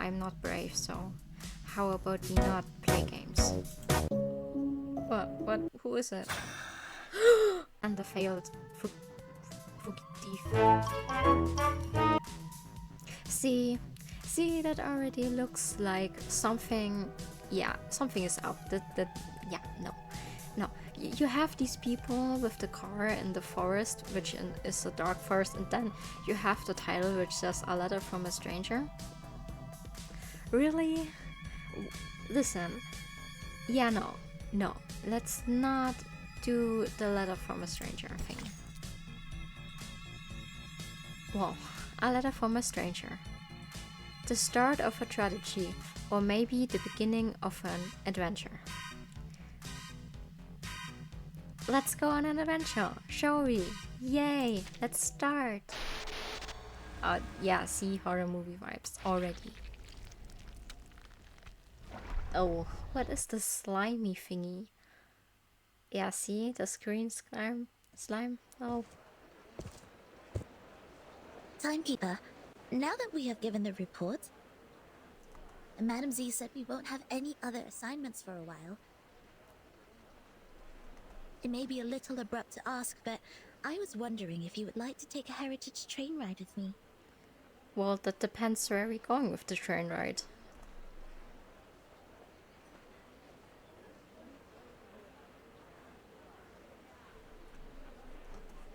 I'm not brave, so how about we not play games? What? Who is it? And the failed fugitive. See, that already looks like something. Yeah, something is up. Yeah, no. You have these people with the car in the forest, which is a dark forest, and then you have the title which says "A Letter from a Stranger." Really? Listen. Yeah, no. Let's not do the letter from a stranger thing. Well, a letter from a stranger. The start of a tragedy, or maybe the beginning of an adventure. Let's go on an adventure, shall we? Yay, let's start. Yeah, see, horror movie vibes already. Oh, what is the slimy thingy? Yeah, see, the screen slime? Oh. Timekeeper, now that we have given the report, Madam Z said we won't have any other assignments for a while. It may be a little abrupt to ask, but I was wondering if you would like to take a heritage train ride with me. Well, that depends where we're going with the train ride.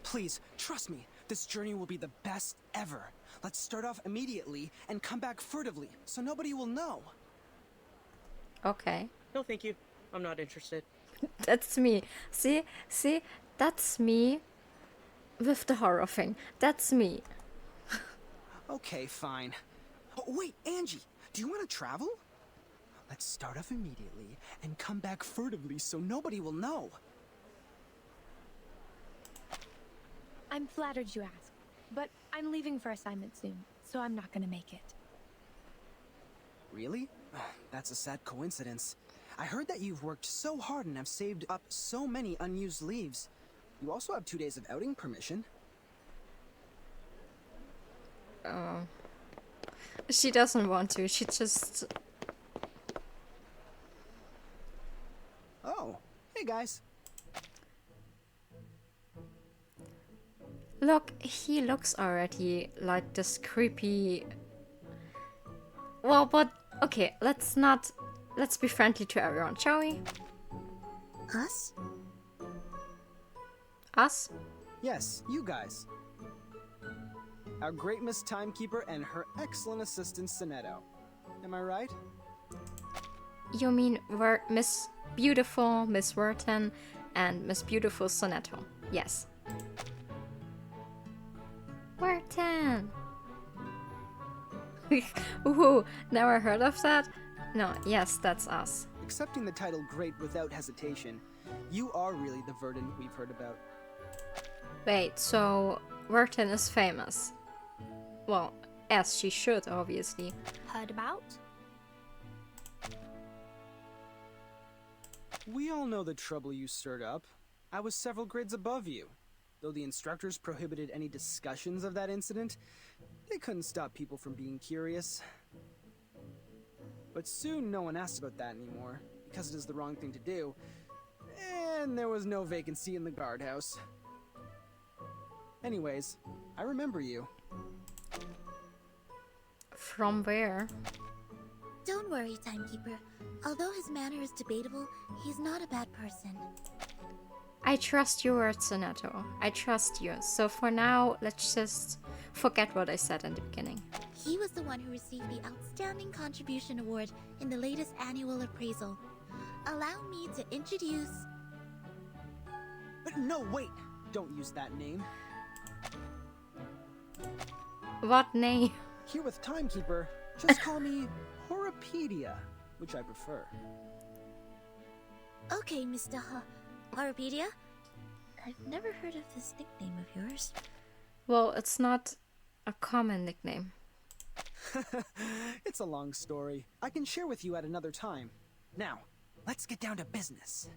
Please, trust me, this journey will be the best ever. Let's start off immediately and come back furtively, so nobody will know. Okay. No, thank you. I'm not interested. That's me. See, that's me with the horror thing. That's me. Okay, fine. Oh, wait, Angie, do you want to travel? Let's start off immediately and come back furtively so nobody will know. I'm flattered you asked, but I'm leaving for assignment soon, so I'm not gonna make it. Really? That's a sad coincidence. I heard that you've worked so hard and have saved up so many unused leaves. You also have 2 days of outing permission. She doesn't want to. She just... Oh, hey guys. Look, he looks already like this creepy... Well, but... Okay, let's be friendly to everyone, shall we? Us? Us? Yes, you guys. Our great Miss Timekeeper and her excellent assistant, Sonetto. Am I right? You mean Miss Beautiful, Miss VERTINN, and Miss Beautiful Sonetto. Yes. VERTINN! Ooh, never heard of that? No, yes, that's us. Accepting the title Great without hesitation, you are really the VERTINN we've heard about. Wait, so VERTINN is famous? Well, as she should, obviously. Heard about? We all know the trouble you stirred up. I was several grades above you. Though the instructors prohibited any discussions of that incident, they couldn't stop people from being curious. But soon no one asked about that anymore, because it is the wrong thing to do, and there was no vacancy in the guardhouse. Anyways, I remember you. From where? Don't worry, Timekeeper. Although his manner is debatable, he's not a bad person. I trust your words, Sonetto. I trust you. So for now, let's just forget what I said in the beginning. He was the one who received the Outstanding Contribution Award in the latest annual appraisal. Allow me to introduce... But no, wait! Don't use that name. What name? Here with Timekeeper, just call me Horripedia, which I prefer. Okay, Mr. Horripedia. I've never heard of this nickname of yours. Well, it's not a common nickname. It's a long story. I can share with you at another time. Now, let's get down to business.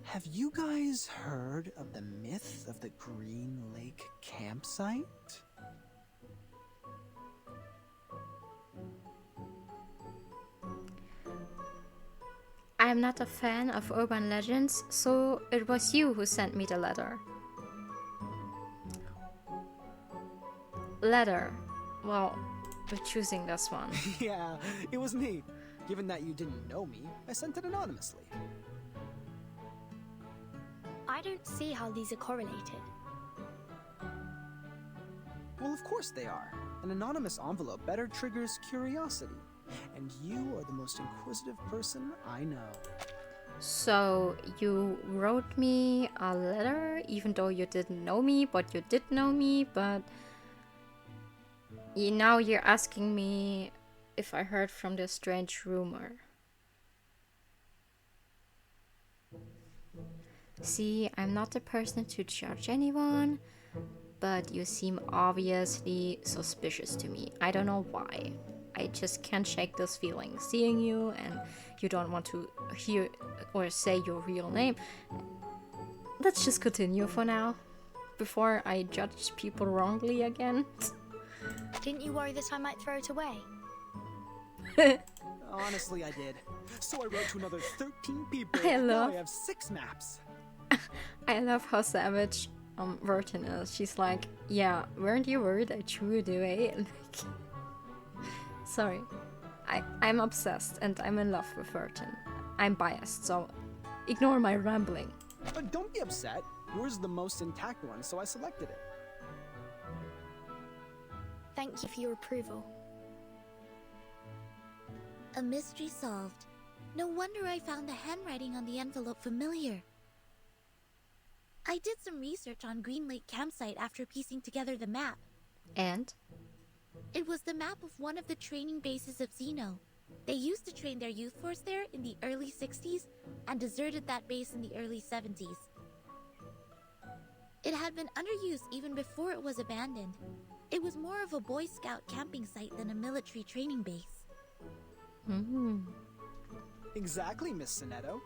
Have you guys heard of the myth of the Greenlake campsite? I'm not a fan of urban legends, so it was you who sent me the letter. Letter. Well, we're choosing this one. Yeah, it was me. Given that you didn't know me, I sent it anonymously. I don't see how these are correlated. Well, of course they are. An anonymous envelope better triggers curiosity. And you are the most inquisitive person I know. So, you wrote me a letter, even though you didn't know me, but you did know me, but now you're asking me if I heard from this strange rumor. See, I'm not the person to judge anyone, but you seem obviously suspicious to me. I don't know why. I just can't shake this feeling. Seeing you and you don't want to hear or say your real name. Let's just continue for now, before I judge people wrongly again. Didn't you worry that I might throw it away? Honestly, I did. So I wrote to another 13 people. I Now love- I have 6 maps. I love how savage VERTINN is. She's like, yeah, weren't you worried I threw it away? And sorry. I'm obsessed and I'm in love with VERTINN. I'm biased, so ignore my rambling. But don't be upset. Yours is the most intact one, so I selected it. Thank you for your approval. A mystery solved. No wonder I found the handwriting on the envelope familiar. I did some research on Greenlake campsite after piecing together the map. And? It was the map of one of the training bases of Xeno. They used to train their youth force there in the early 60s and deserted that base in the early 70s. It had been under use even before it was abandoned. It was more of a Boy Scout camping site than a military training base. Exactly, Miss Sonetto.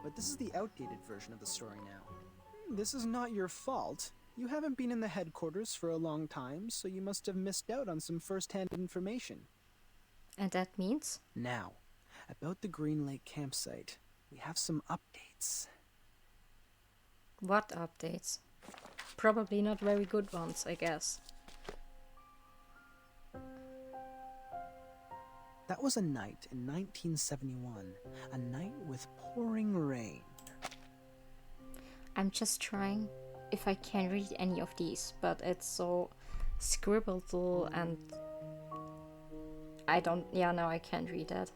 But this is the outdated version of the story now. This is not your fault. You haven't been in the headquarters for a long time, so you must have missed out on some first-hand information. And that means? Now, about the Greenlake campsite, we have some updates. What updates? Probably not very good ones, I guess. That was a night in 1971, a night with pouring rain. I'm just trying if I can read any of these, but it's so scribbled and no, I can't read that.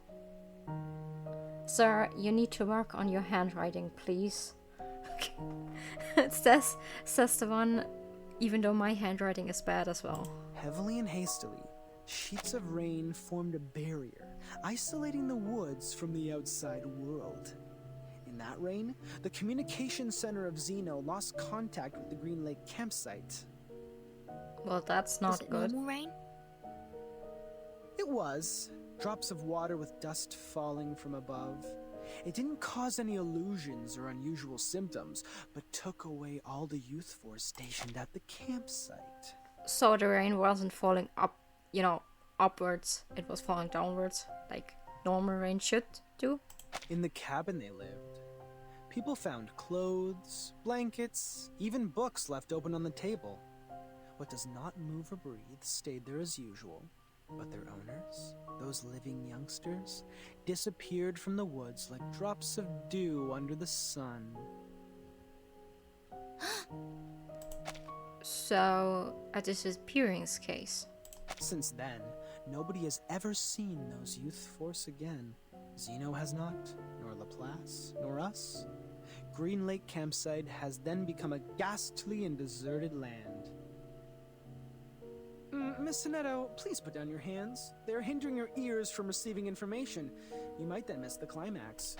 Sir, you need to work on your handwriting, please. It says the one, even though my handwriting is bad as well. Heavily and hastily, sheets of rain formed a barrier, isolating the woods from the outside world. In that rain, the communication center of Xeno lost contact with the Greenlake campsite. Well, that's Was not it good. normal rain? It was. Drops of water with dust falling from above. It didn't cause any illusions or unusual symptoms, but took away all the youth force stationed at the campsite. So the rain wasn't falling up, upwards. It was falling downwards, like normal rain should do. In the cabin they lived, people found clothes, blankets, even books left open on the table. What does not move or breathe stayed there as usual, but their owners, those living youngsters, disappeared from the woods like drops of dew under the sun. So, a disappearance case. Since then, nobody has ever seen those youth force again. Xeno has not, nor Laplace, nor us. Greenlake campsite has then become a ghastly and deserted land. Miss Sonetto, please put down your hands. They're hindering your ears from receiving information. You might then miss the climax.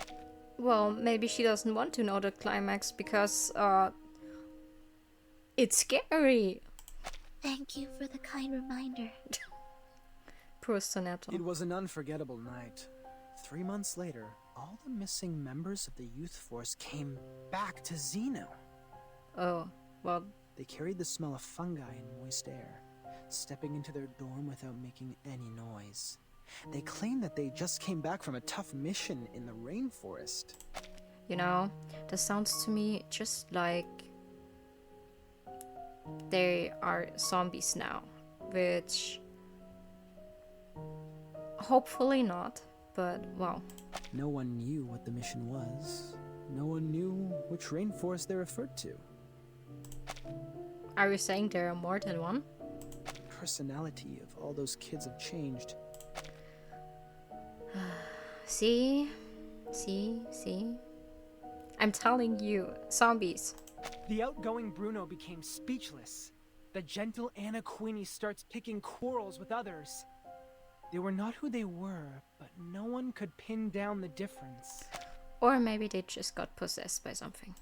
Well, maybe she doesn't want to know the climax because, it's scary. Thank you for the kind reminder. Poor Sonetto. It was an unforgettable night. 3 months later, all the missing members of the youth force came back to Xeno. Oh, well, They carried the smell of fungi and moist air, stepping into their dorm without making any noise. They claim that they just came back from a tough mission in the rainforest. You know, that sounds to me just like they are zombies now, which hopefully not, but well. No one knew what the mission was. No one knew which rainforest they referred to. Are you saying there are more than one? Personality of all those kids have changed. See? I'm telling you, zombies. The outgoing Bruno became speechless. The gentle Anna Queenie starts picking quarrels with others. They were not who they were, but no one could pin down the difference. Or maybe they just got possessed by something.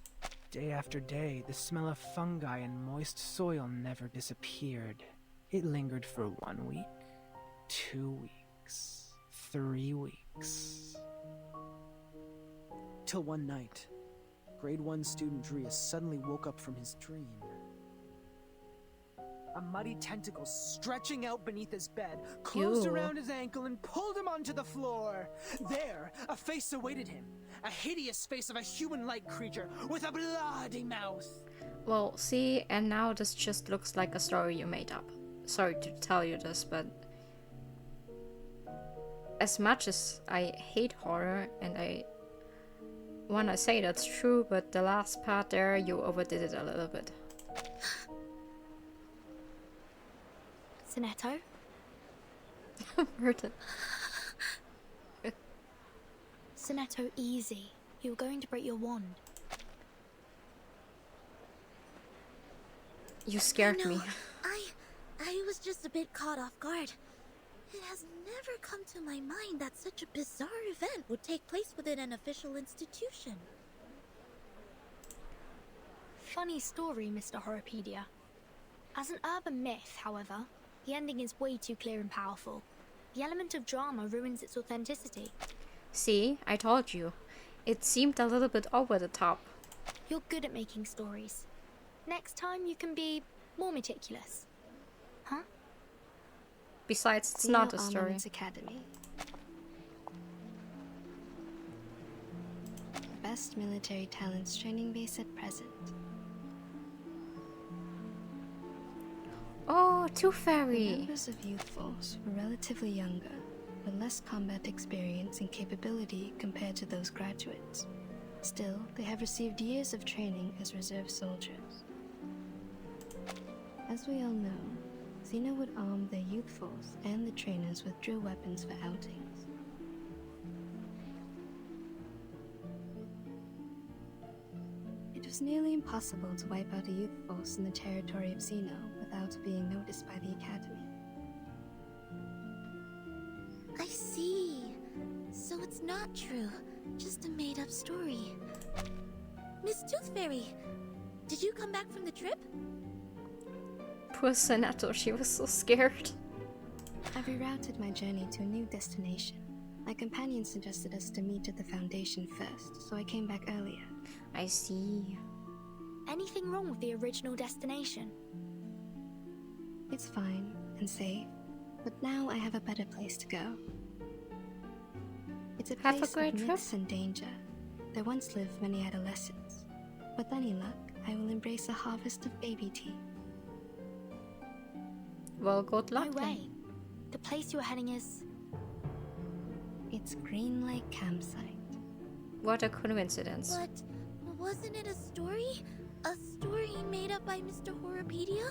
Day after day, the smell of fungi and moist soil never disappeared. It lingered for 1 week, 2 weeks, 3 weeks. Till one night, grade 1 student Drea suddenly woke up from his dream. A muddy tentacle stretching out beneath his bed, closed Ew. around his ankle and pulled him onto the floor. There, a face awaited him. A hideous face of a human-like creature with a bloody mouth. Well, see, and now this just looks like a story you made up. Sorry to tell you this, but as much as I hate horror, and I wanna say that's true, but the last part there, you overdid it a little bit. Sonetto? VERTINN. Sonetto, easy. You were going to break your wand. You scared No, me. I was just a bit caught off guard. It has never come to my mind that such a bizarre event would take place within an official institution. Funny story, Mr. Horrorpedia. As an urban myth, however, the ending is way too clear and powerful. The element of drama ruins its authenticity. See, I told you. It seemed a little bit over the top. You're good at making stories. Next time you can be more meticulous. Huh? Besides, it's not a story. Armaments Academy. Best military talents training base at present. Oh, Tooth The Fairy. members of Youth Force were relatively younger, with less combat experience and capability compared to those graduates. Still, they have received years of training as reserve soldiers. As we all know, Xena would arm their youth force and the trainers with drill weapons for outings. It was nearly impossible to wipe out a youth force in the territory of Xeno without being noticed by the Academy. I see. So it's not true, just a made-up story. Miss Tooth Fairy, did you come back from the trip? Poor Sonetto, she was so scared. I rerouted my journey to a new destination. My companion suggested us to meet at the Foundation first, so I came back earlier. I see. Anything wrong with the original destination? It's fine and safe, but now I have a better place to go. It's a Have a place great of trip. myths and danger. There once lived many adolescents. With any luck, I will embrace a harvest of baby teeth. Well, good No luck then. way. The place you're heading is... It's Greenlake campsite. What a coincidence. But wasn't it a story? A story made up by Mr. Horrorpedia?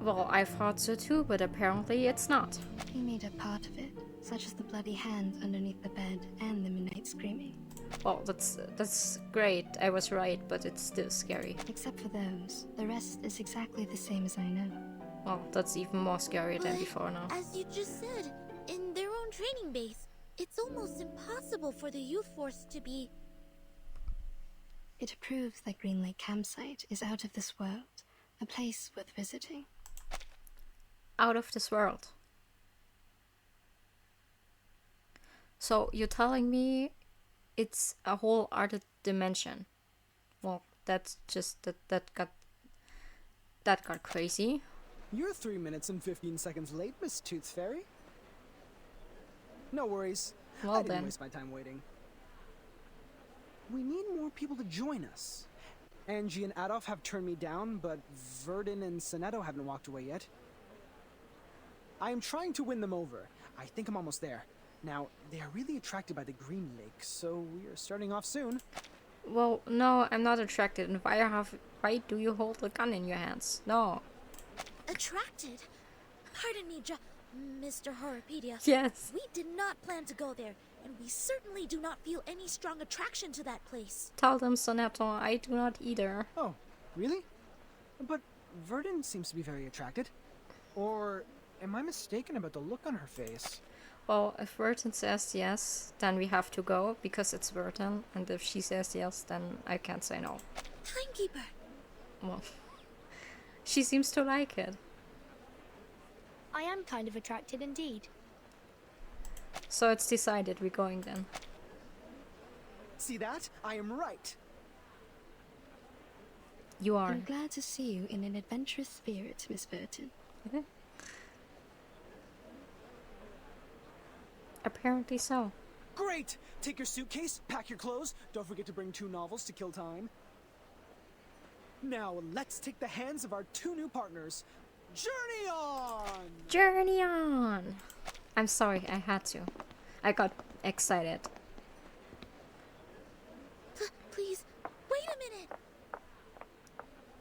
Well, I thought so too, but apparently it's not. He made up part of it, such as the bloody hand underneath the bed and the midnight screaming. Well, that's great. I was right, but it's still scary. Except for those, the rest is exactly the same as I know. Well, that's even more scary than But before now. as you just said, in their own training base, it's almost impossible for the youth force to be... It proves that Greenlake campsite is out of this world, a place worth visiting. Out of this world. So you're telling me it's a whole other dimension? Well, that's just that got crazy. You're 3 minutes and 15 seconds late, Miss Tooth Fairy. No worries. Well I didn't then. waste my time waiting. We need more people to join us. Angie and Adolf have turned me down, but VERTINN and Sonetto haven't walked away yet. I am trying to win them over. I think I'm almost there. Now, they are really attracted by the Greenlake, so we are starting off soon. Well, no, I'm not attracted. And why do you hold a gun in your hands? No. Attracted? Pardon me, Mr. Horopedia. Yes. We did not plan to go there, and we certainly do not feel any strong attraction to that place. Tell them, Sonetto, I do not either. Oh, really? But VERTINN seems to be very attracted. Or am I mistaken about the look on her face? Well, if VERTINN says yes, then we have to go because it's VERTINN. And if she says yes, then I can't say no. Timekeeper! Well, she seems to like it. I am kind of attracted indeed. So it's decided we're going then. See that? I am right. You are. I'm glad to see you in an adventurous spirit, Miss VERTINN. Okay. Apparently so. Great! Take your suitcase, pack your clothes, don't forget to bring 2 novels to kill time. Now, let's take the hands of our 2 new partners. Journey on! Journey on! I'm sorry, I had to. I got excited. Please, wait a minute!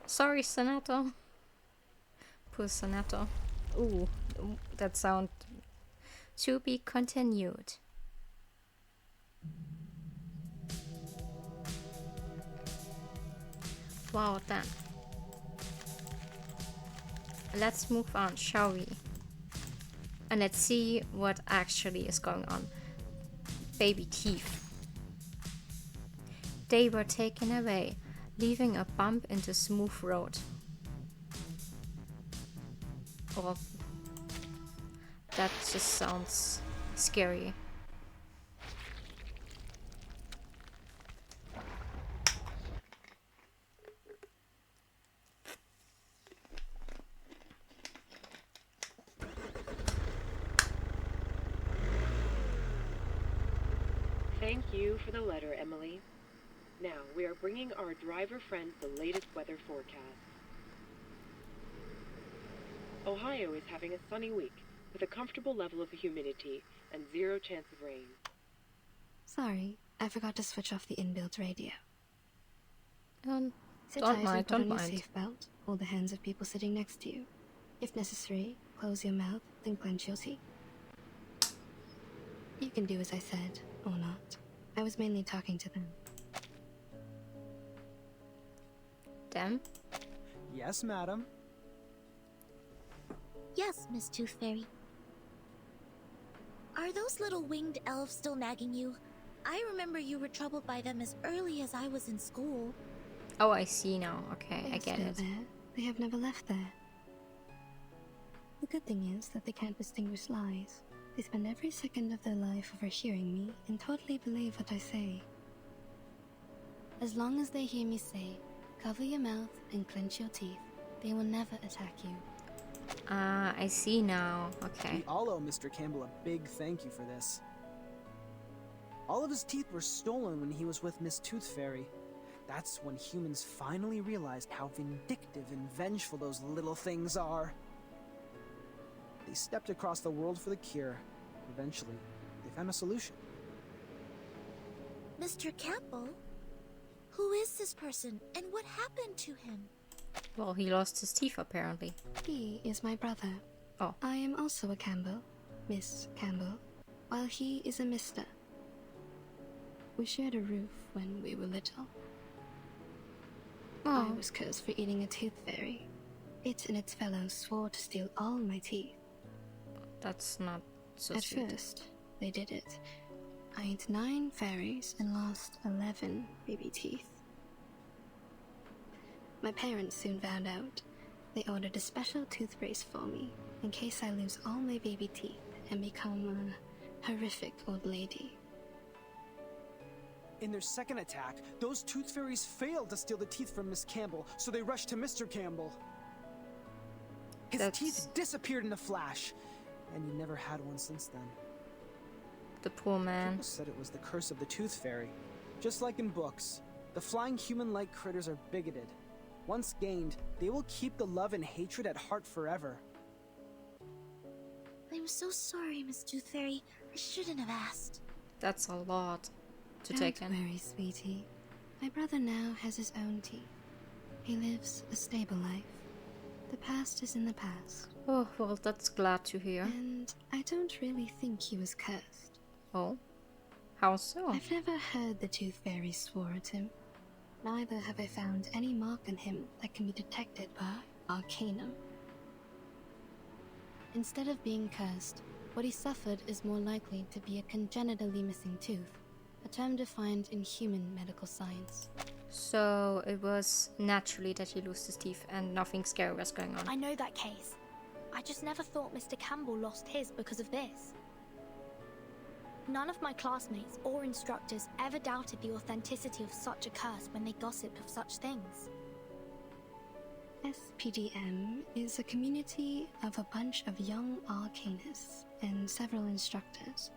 Sorry, Sonetto. Poor Sonetto. Ooh, that sound to be continued. Wow, then. Let's move on, shall we? And let's see what actually is going on. Baby teeth. They were taken away, leaving a bump in the smooth road. Oh, that just sounds scary. Thank you for the letter, Emily. Now, we are bringing our driver friends the latest weather forecast. Ohio is having a sunny week, with a comfortable level of humidity and 0 chance of rain. Sorry, I forgot to switch off the inbuilt radio. Sit Don't tight mind, and put on don't your mind. safe belt. Hold the hands of people sitting next to you. If necessary, close your mouth, then clench your teeth. You can do as I said, or not. I was mainly talking to them. Them? Yes, madam. Yes, Miss Tooth Fairy. Are those little winged elves still nagging you? I remember you were troubled by them as early as I was in school. Oh, I see now. Okay, I They're get still it. there. They have never left there. The good thing is that they can't distinguish lies. They spend every second of their life overhearing me and totally believe what I say. As long as they hear me say, cover your mouth and clench your teeth, they will never attack you. Ah, I see now. Okay. We all owe Mr. Campbell a big thank you for this. All of his teeth were stolen when he was with Miss Tooth Fairy. That's when humans finally realized how vindictive and vengeful those little things are. They stepped across the world for the cure. Eventually, they found a solution. Mr. Campbell? Who is this person, and what happened to him? Well, he lost his teeth apparently. He is my brother. Oh. I am also a Campbell, Miss Campbell, while he is a Mister. We shared a roof when we were little. I Oh, was cursed for eating a tooth fairy. It and its fellows swore to steal all my teeth. that's not so At sweet. first, they did it. I ate 9 fairies and lost 11 baby teeth. My parents soon found out. They ordered a special tooth brace for me, in case I lose all my baby teeth and become a horrific old lady. In their second attack, those Tooth Fairies failed to steal the teeth from Miss Campbell, so they rushed to Mr. Campbell. His That's- teeth disappeared in a flash, and he never had one since then. The poor man. People said it was the curse of the Tooth Fairy. Just like in books, the flying human-like critters are bigoted. Once gained, they will keep the love and hatred at heart forever. I'm so sorry, Miss Tooth Fairy. I shouldn't have asked. That's a lot to Don't take in. worry, sweetie. My brother now has his own teeth. He lives a stable life. The past is in the past. Oh, well, that's glad to hear. And I don't really think he was cursed. Oh? How so? I've never heard the Tooth Fairy swore at him. Neither have I found any mark on him that can be detected by Arcanum. Instead of being cursed, what he suffered is more likely to be a congenitally missing tooth, a term defined in human medical science. So it was naturally that he lost his teeth and nothing scary was going on. I know that case. I just never thought Mr. Campbell lost his because of this. None of my classmates or instructors ever doubted the authenticity of such a curse when they gossiped of such things. SPDM is a community of a bunch of young arcanists and several instructors.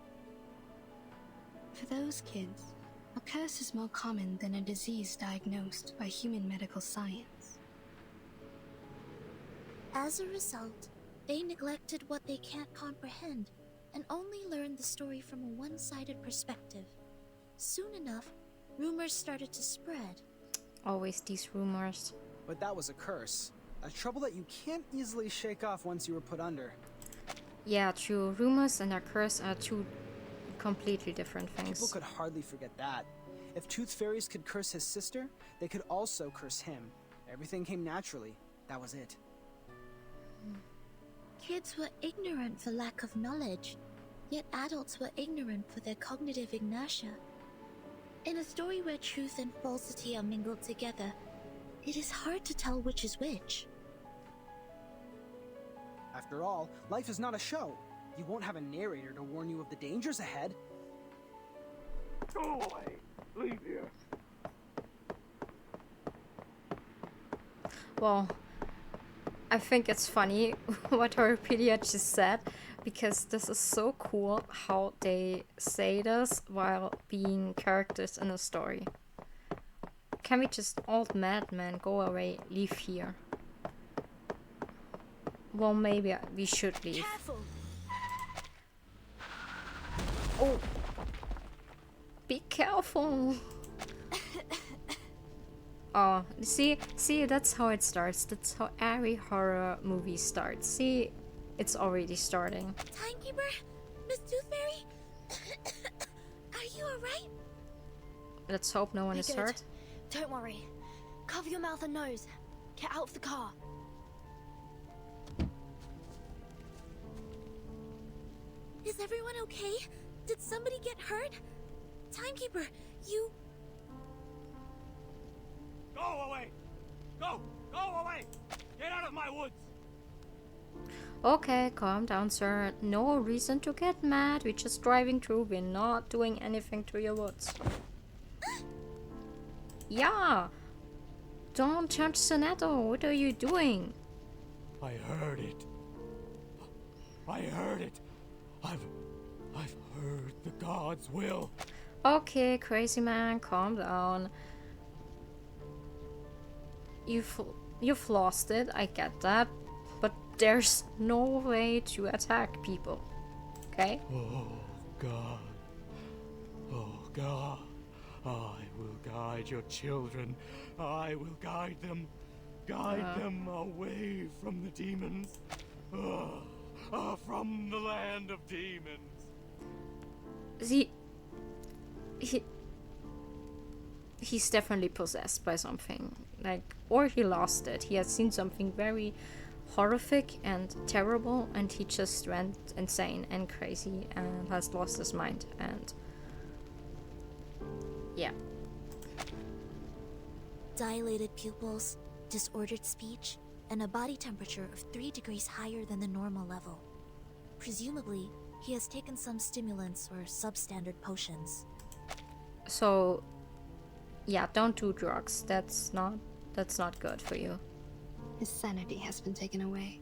For those kids, a curse is more common than a disease diagnosed by human medical science. As a result, they neglected what they can't comprehend and only learned the story from a one-sided perspective. Soon enough, rumors started to spread. Always these rumors. But that was a curse. A trouble that you can't easily shake off once you were put under. Yeah, true. Rumors and a curse are two completely different things. People could hardly forget that. If Tooth Fairies could curse his sister, they could also curse him. Everything came naturally. That was it. Kids were ignorant for lack of knowledge, yet adults were ignorant for their cognitive inertia. In a story where truth and falsity are mingled together, it is hard to tell which is which. After all, life is not a show. You won't have a narrator to warn you of the dangers ahead. Go away! Leave here! Well, I think it's funny what Wikipedia just said, because this is so cool how they say this while being characters in a story. Can we just, old madman, go away, leave here? Well, maybe we should leave. Careful! Oh! Be careful! Oh, see, that's how it starts. That's how every horror movie starts. See, it's already starting. Timekeeper? Miss Tooth Fairy? Are you alright? Let's hope no one Be is good. hurt. Don't worry. Cover your mouth and nose. Get out of the car. Is everyone okay? Did somebody get hurt? Timekeeper, you... Go away! Go! Go away! Get out of my woods! Okay, calm down, sir. No reason to get mad. We're just driving through. We're not doing anything to your woods. Yeah! Don't touch Soneto. What are you doing? I heard it. I heard it. I've heard the gods' will. Okay, crazy man, calm down. You've lost it, I get that. But there's no way to attack people. Okay? Oh, God. Oh, God. I will guide your children. I will guide them. Guide them away from the demons. From the land of demons. He's definitely possessed by something. Like, or he lost it. He has seen something very horrific and terrible, and he just went insane and crazy and has lost his mind. And yeah. Dilated pupils, disordered speech, and a body temperature of 3 degrees higher than the normal level. Presumably, he has taken some stimulants or substandard potions. So yeah, don't do drugs. That's not good for you. His sanity has been taken away.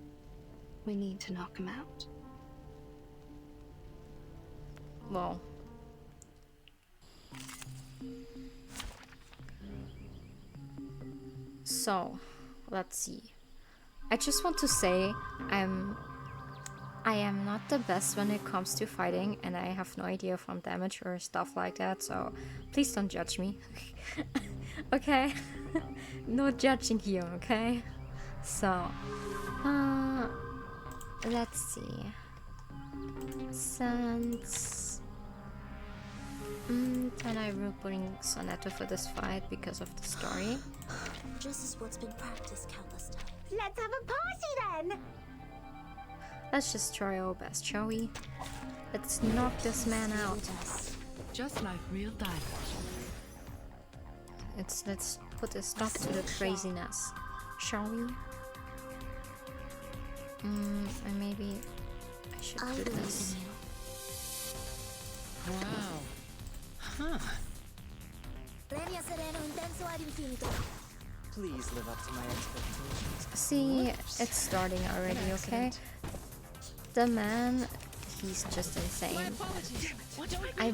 We need to knock him out. Well, So, let's see. I just want to say I am not the best when it comes to fighting, and I have no idea from damage or stuff like that, so please don't judge me. Okay? No judging here, okay? So, let's see. Since... can I bring Sonetto for this fight because of the story? Just as what's been practiced countless times. Let's have a party then! Let's just try our best, shall we? Let's knock this man out. Just like real diamonds. Let's put a stop to the craziness, shall we? And maybe I should do this. Wow. Huh. Please live up to my expectations. See, it's starting already, okay? The man, he's just insane. I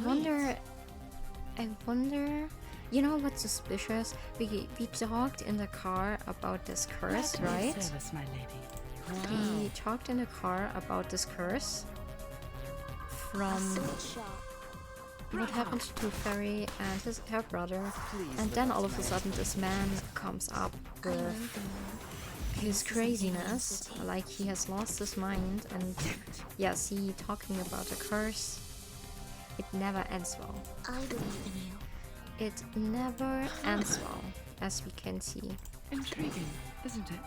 wonder, you know what's suspicious? We talked in the car about this curse, right? We talked in the car about this curse from what happened to Ferry and her brother, and then all of a sudden this man comes up with his craziness, like he has lost his mind, and yes, he talking about a curse. It never ends well. I believe in you. It never ends well, as we can see. Intriguing, isn't it?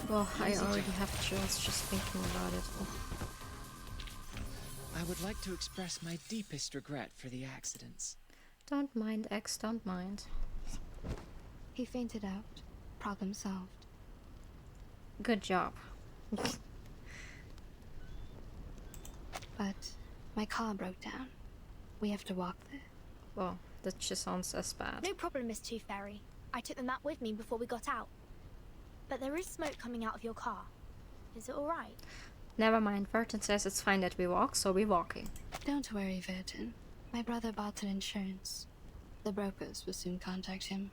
Well, I already have chills just thinking about it. Oh. I would like to express my deepest regret for the accidents. Don't mind, X, don't mind. He fainted out. Problem solved. Good job. But my car broke down. We have to walk there. Well, that just sounds as bad. No problem, Miss Tooth Fairy. I took the map with me before we got out. But there is smoke coming out of your car. Is it alright? Never mind, VERTINN says it's fine that we walk, so we're walking. Don't worry, VERTINN. My brother bought an insurance. The brokers will soon contact him.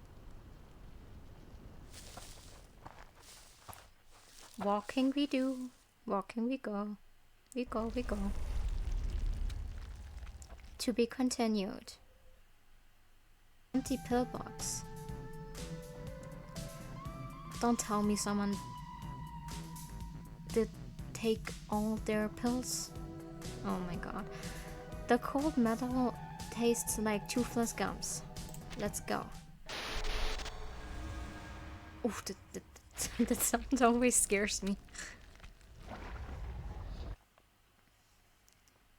Walking we do. Walking we go. We go, we go. To be continued. Empty pillbox. Don't tell me someone did take all their pills. Oh my god. The cold metal tastes like toothless gums. Let's go. Oof, that sound always scares me.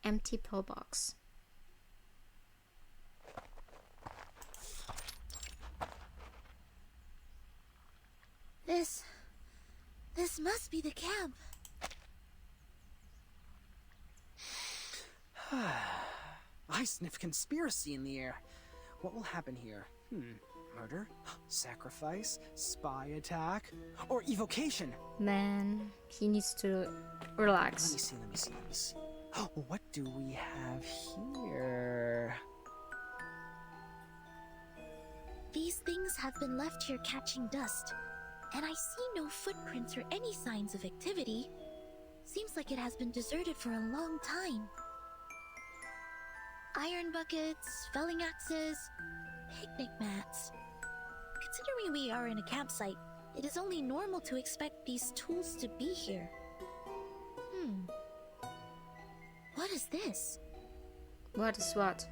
Empty pillbox. This must be the camp. I sniff conspiracy in the air. What will happen here? Murder? Sacrifice? Spy attack? Or evocation? Man, he needs to relax. Let me see. Oh, what do we have here? These things have been left here catching dust, and I see no footprints or any signs of activity. Seems like it has been deserted for a long time. Iron buckets, felling axes, picnic mats. Considering we are in a campsite, it is only normal to expect these tools to be here. What is this? What is what?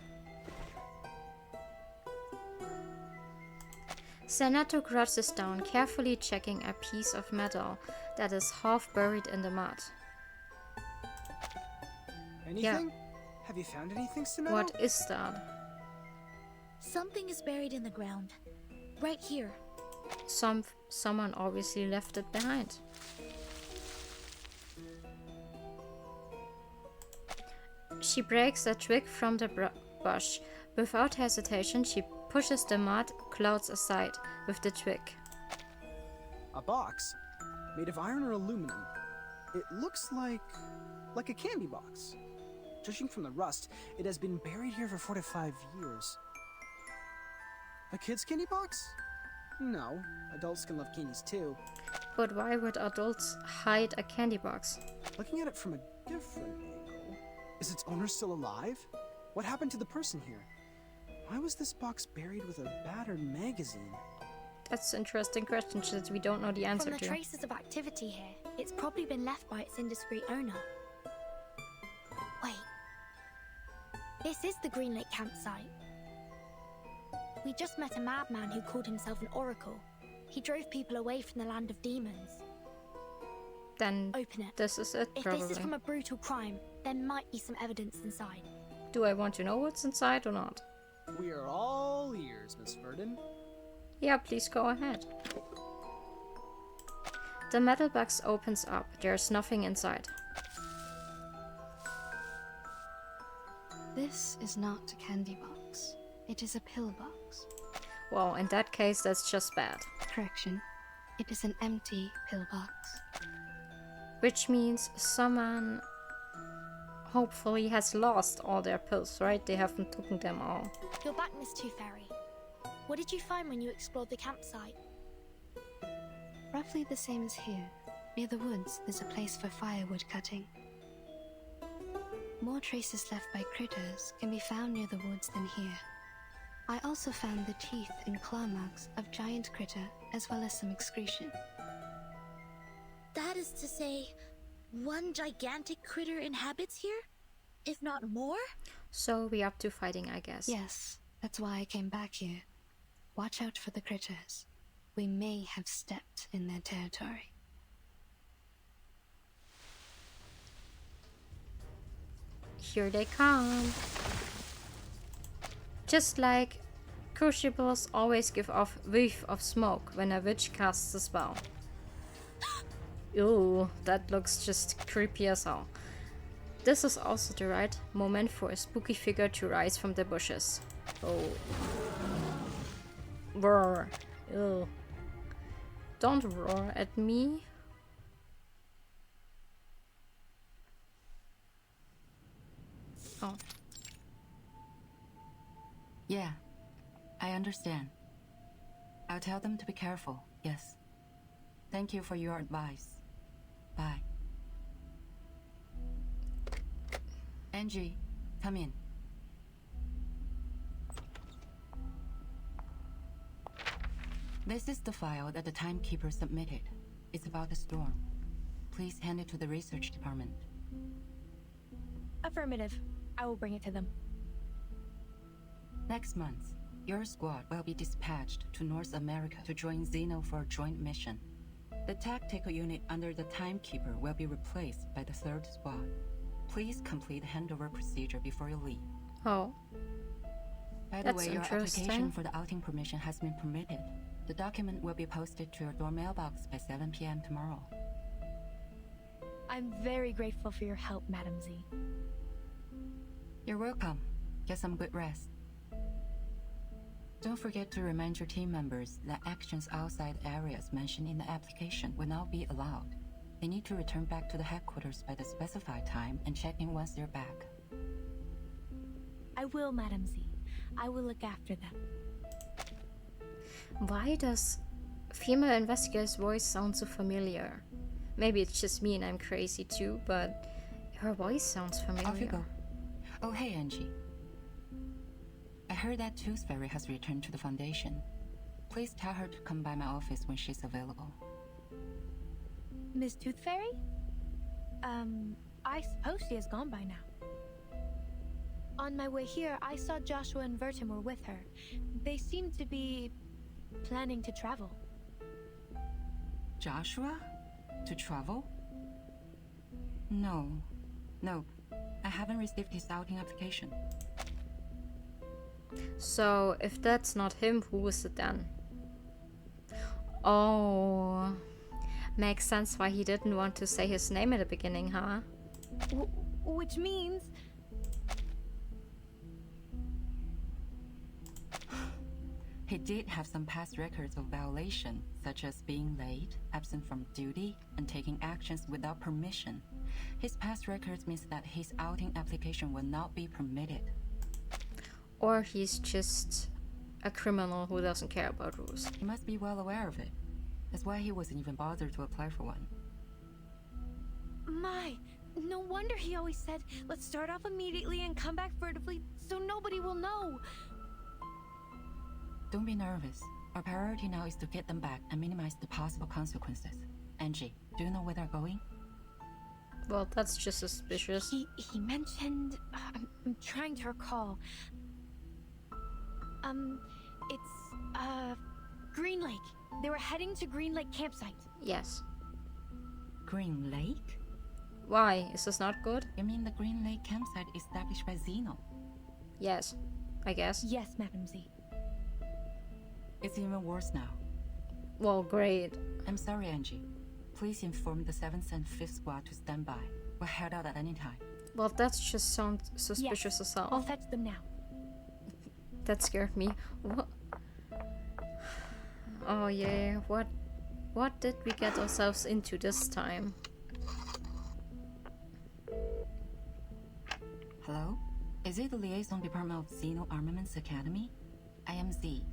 Senator crouches down, carefully checking a piece of metal that is half buried in the mud. Anything? Yeah. Have you found anything, Sonetto? What is that? Something is buried in the ground. Right here. Someone obviously left it behind. She breaks a twig from the bush. Without hesitation, she pushes the mud clouds aside with the twig. A box? Made of iron or aluminum? It looks like a candy box. Judging from the rust, it has been buried here for 4 to 5 years. A kid's candy box? No, adults can love candies too. But why would adults hide a candy box? Looking at it from a different angle, is its owner still alive? What happened to the person here? Why was this box buried with a battered magazine? That's an interesting question that we don't know the answer From the to. traces of activity here, it's probably been left by its indiscreet owner. Wait. This is the Greenlake campsite. We just met a madman who called himself an oracle. He drove people away from the land of demons. Then Open it. this is it, If probably. this is from a brutal crime, there might be some evidence inside. Do I want to know what's inside or not? We are all ears, Miss VERTINN. Yeah, please go ahead. The metal box opens up. There's nothing inside. This is not a candy box. It is a pill box. Well, in that case, that's just bad. Correction. It is an empty pill box. Which means someone hopefully has lost all their pills, right? They haven't taken them all. You're back, Miss Tooth Fairy. What did you find when you explored the campsite? Roughly the same as here. Near the woods, there's a place for firewood cutting. More traces left by critters can be found near the woods than here. I also found the teeth and claw marks of giant critter, as well as some excretion. That is to say, one gigantic critter inhabits here? If not more? So we up to fighting, I guess. Yes, that's why I came back here. Watch out for the critters. We may have stepped in their territory. Here they come. Just like crucibles always give off whiff of smoke when a witch casts a spell. Ew, that looks just creepy as hell. This is also the right moment for a spooky figure to rise from the bushes. Oh. Roar. Ew. Don't roar at me. Oh. Yeah, I understand. I'll tell them to be careful, yes. Thank you for your advice. Bye. Angie, come in. This is the file that the timekeeper submitted. It's about the storm. Please hand it to the research department. Affirmative. I will bring it to them. Next month, your squad will be dispatched to North America to join Xeno for a joint mission. The tactical unit under the timekeeper will be replaced by the third squad. Please complete the handover procedure before you leave. Oh. By the way, your application for the outing permission has been permitted. The document will be posted to your door mailbox by 7 p.m. tomorrow. I'm very grateful for your help, Madam Z. You're welcome. Get some good rest. Don't forget to remind your team members that actions outside areas mentioned in the application will not be allowed. They need to return back to the headquarters by the specified time and check in once they're back. I will, Madam Z. I will look after them. Why does female investigator's voice sound so familiar? Maybe it's just me and I'm crazy too, but her voice sounds familiar. Off you go. Oh, hey, Angie. I heard that Tooth Fairy has returned to the Foundation. Please tell her to come by my office when she's available. Miss Tooth Fairy? I suppose she is gone by now. On my way here, I saw Joshua and VERTINN were with her. They seem to be planning to travel. Joshua? To travel? No. I haven't received his outing application. So, if that's not him, who is it then? Oh, makes sense why he didn't want to say his name at the beginning, huh? Which means... He did have some past records of violation, such as being late, absent from duty, and taking actions without permission. His past records means that his outing application will not be permitted. Or he's just a criminal who doesn't care about rules. He must be well aware of it. That's why he wasn't even bothered to apply for one. My, no wonder he always said, let's start off immediately and come back furtively so nobody will know. Don't be nervous. Our priority now is to get them back and minimize the possible consequences. Angie, do you know where they're going? Well, that's just suspicious. He mentioned... I'm trying to recall. It's, Greenlake. They were heading to Greenlake campsite. Yes. Greenlake? Why? Is this not good? You mean the Greenlake campsite established by Zeno? Yes, I guess. Yes, Madam Z. It's even worse now. Well, great. I'm sorry, Angie. Please inform the 7th and 5th squad to stand by. We'll head out at any time. Well, that just sounds suspicious as hell. I'll fetch them now. That scared me. What? Oh yeah, what did we get ourselves into this time? Hello? Is it the Liaison Department of Zeno Armaments Academy? I am Z.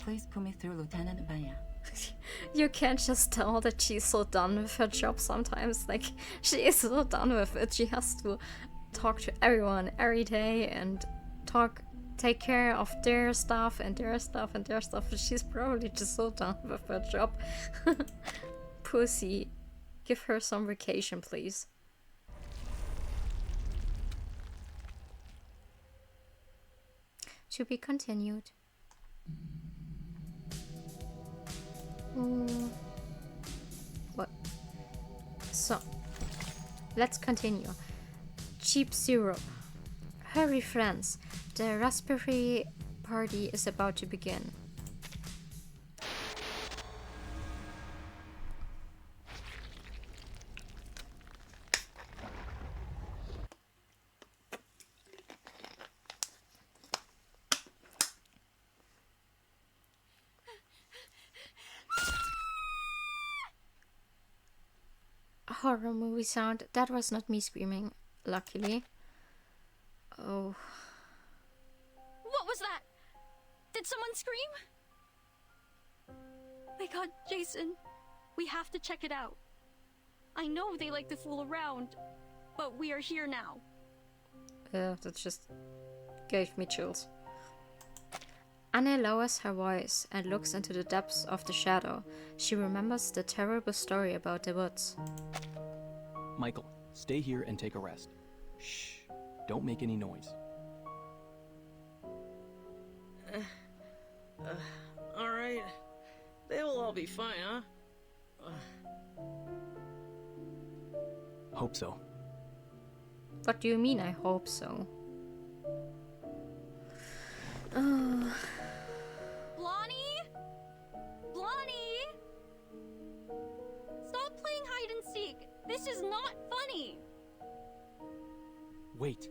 Please put me through Lieutenant Banya. You can't just tell that she's so done with her job sometimes. Like, she is so done with it. She has to talk to everyone every day and take care of their stuff and their stuff and their stuff. She's probably just so done with her job. Pussy. Give her some vacation, please. To be continued. What? So, let's continue. Cheap syrup. Hurry, friends. The raspberry party is about to begin. Horror movie sound. That was not me screaming, luckily. Oh. What was that? Did someone scream? My god, Jason. We have to check it out. I know they like to fool around, but we are here now. That just gave me chills. Anne lowers her voice and looks into the depths of the shadow. She remembers the terrible story about the woods. Michael, stay here and take a rest. Shh. Don't make any noise. Alright. They will all be fine, huh? Hope so. What do you mean, I hope so? Blondie? Blondie? Stop playing hide and seek. This is not funny. Wait.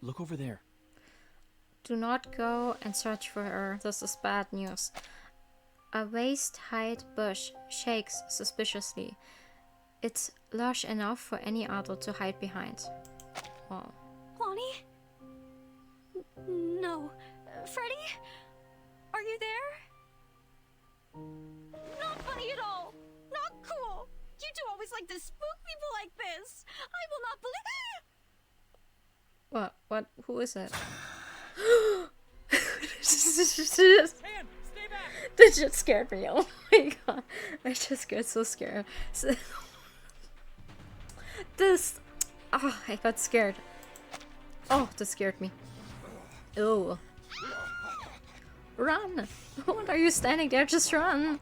Look over there. Do not go and search for her. This is bad news. A waist-height bush shakes suspiciously. It's lush enough for any adult to hide behind. Wow. Blondie? No. Freddy? Are you there? Not funny at all. Not cool. You two always like to spook people like this. I will not believe. What? Who is it? That just scared me. Oh my god. I just got so scared. This. Oh, I got scared. Oh, that scared me. Ew. Run! What are you standing there? Just run!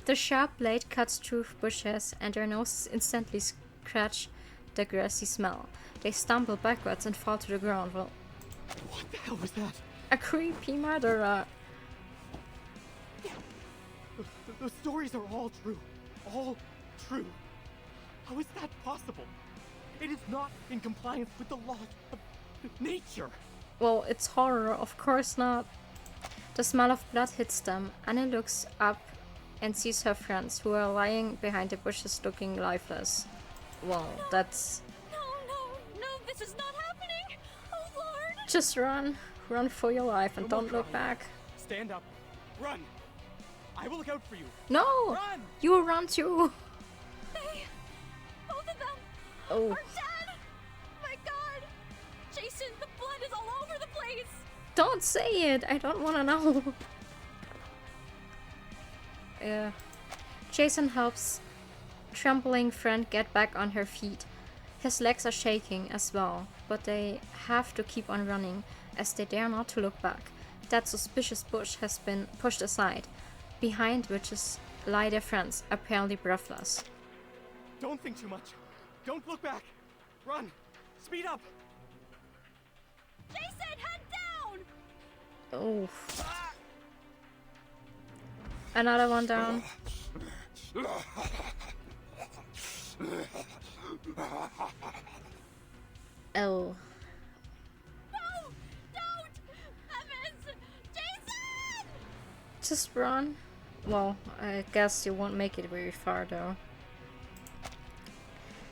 The sharp blade cuts through bushes and their noses instantly scratch the grassy smell. They stumble backwards and fall to the ground. Well, what the hell was that? A creepy murderer. The stories are all true. All true. How is that possible? It is not in compliance with the laws of nature. Well, it's horror, of course not. The smell of blood hits them. Anna looks up and sees her friends, who are lying behind the bushes looking lifeless. Well, that's... No, this is not happening. Oh, Lord. Just run. Run for your life and No more don't look crying. back. Stand up. Run. I will look out for you. No! Run! You run too! Both of them Oh. are dead! My god! Jason, the blood is all over the place! Don't say it! I don't wanna know. Jason helps trembling friend get back on her feet. His legs are shaking as well, but they have to keep on running as they dare not to look back. That suspicious bush has been pushed aside, behind which lie their friends, apparently breathless. Don't think too much. Don't look back. Run. Speed up. Jason, head down! Oh. Another one down. Oh. No! Don't! Evans! Jason! Just run. Well, I guess you won't make it very far though.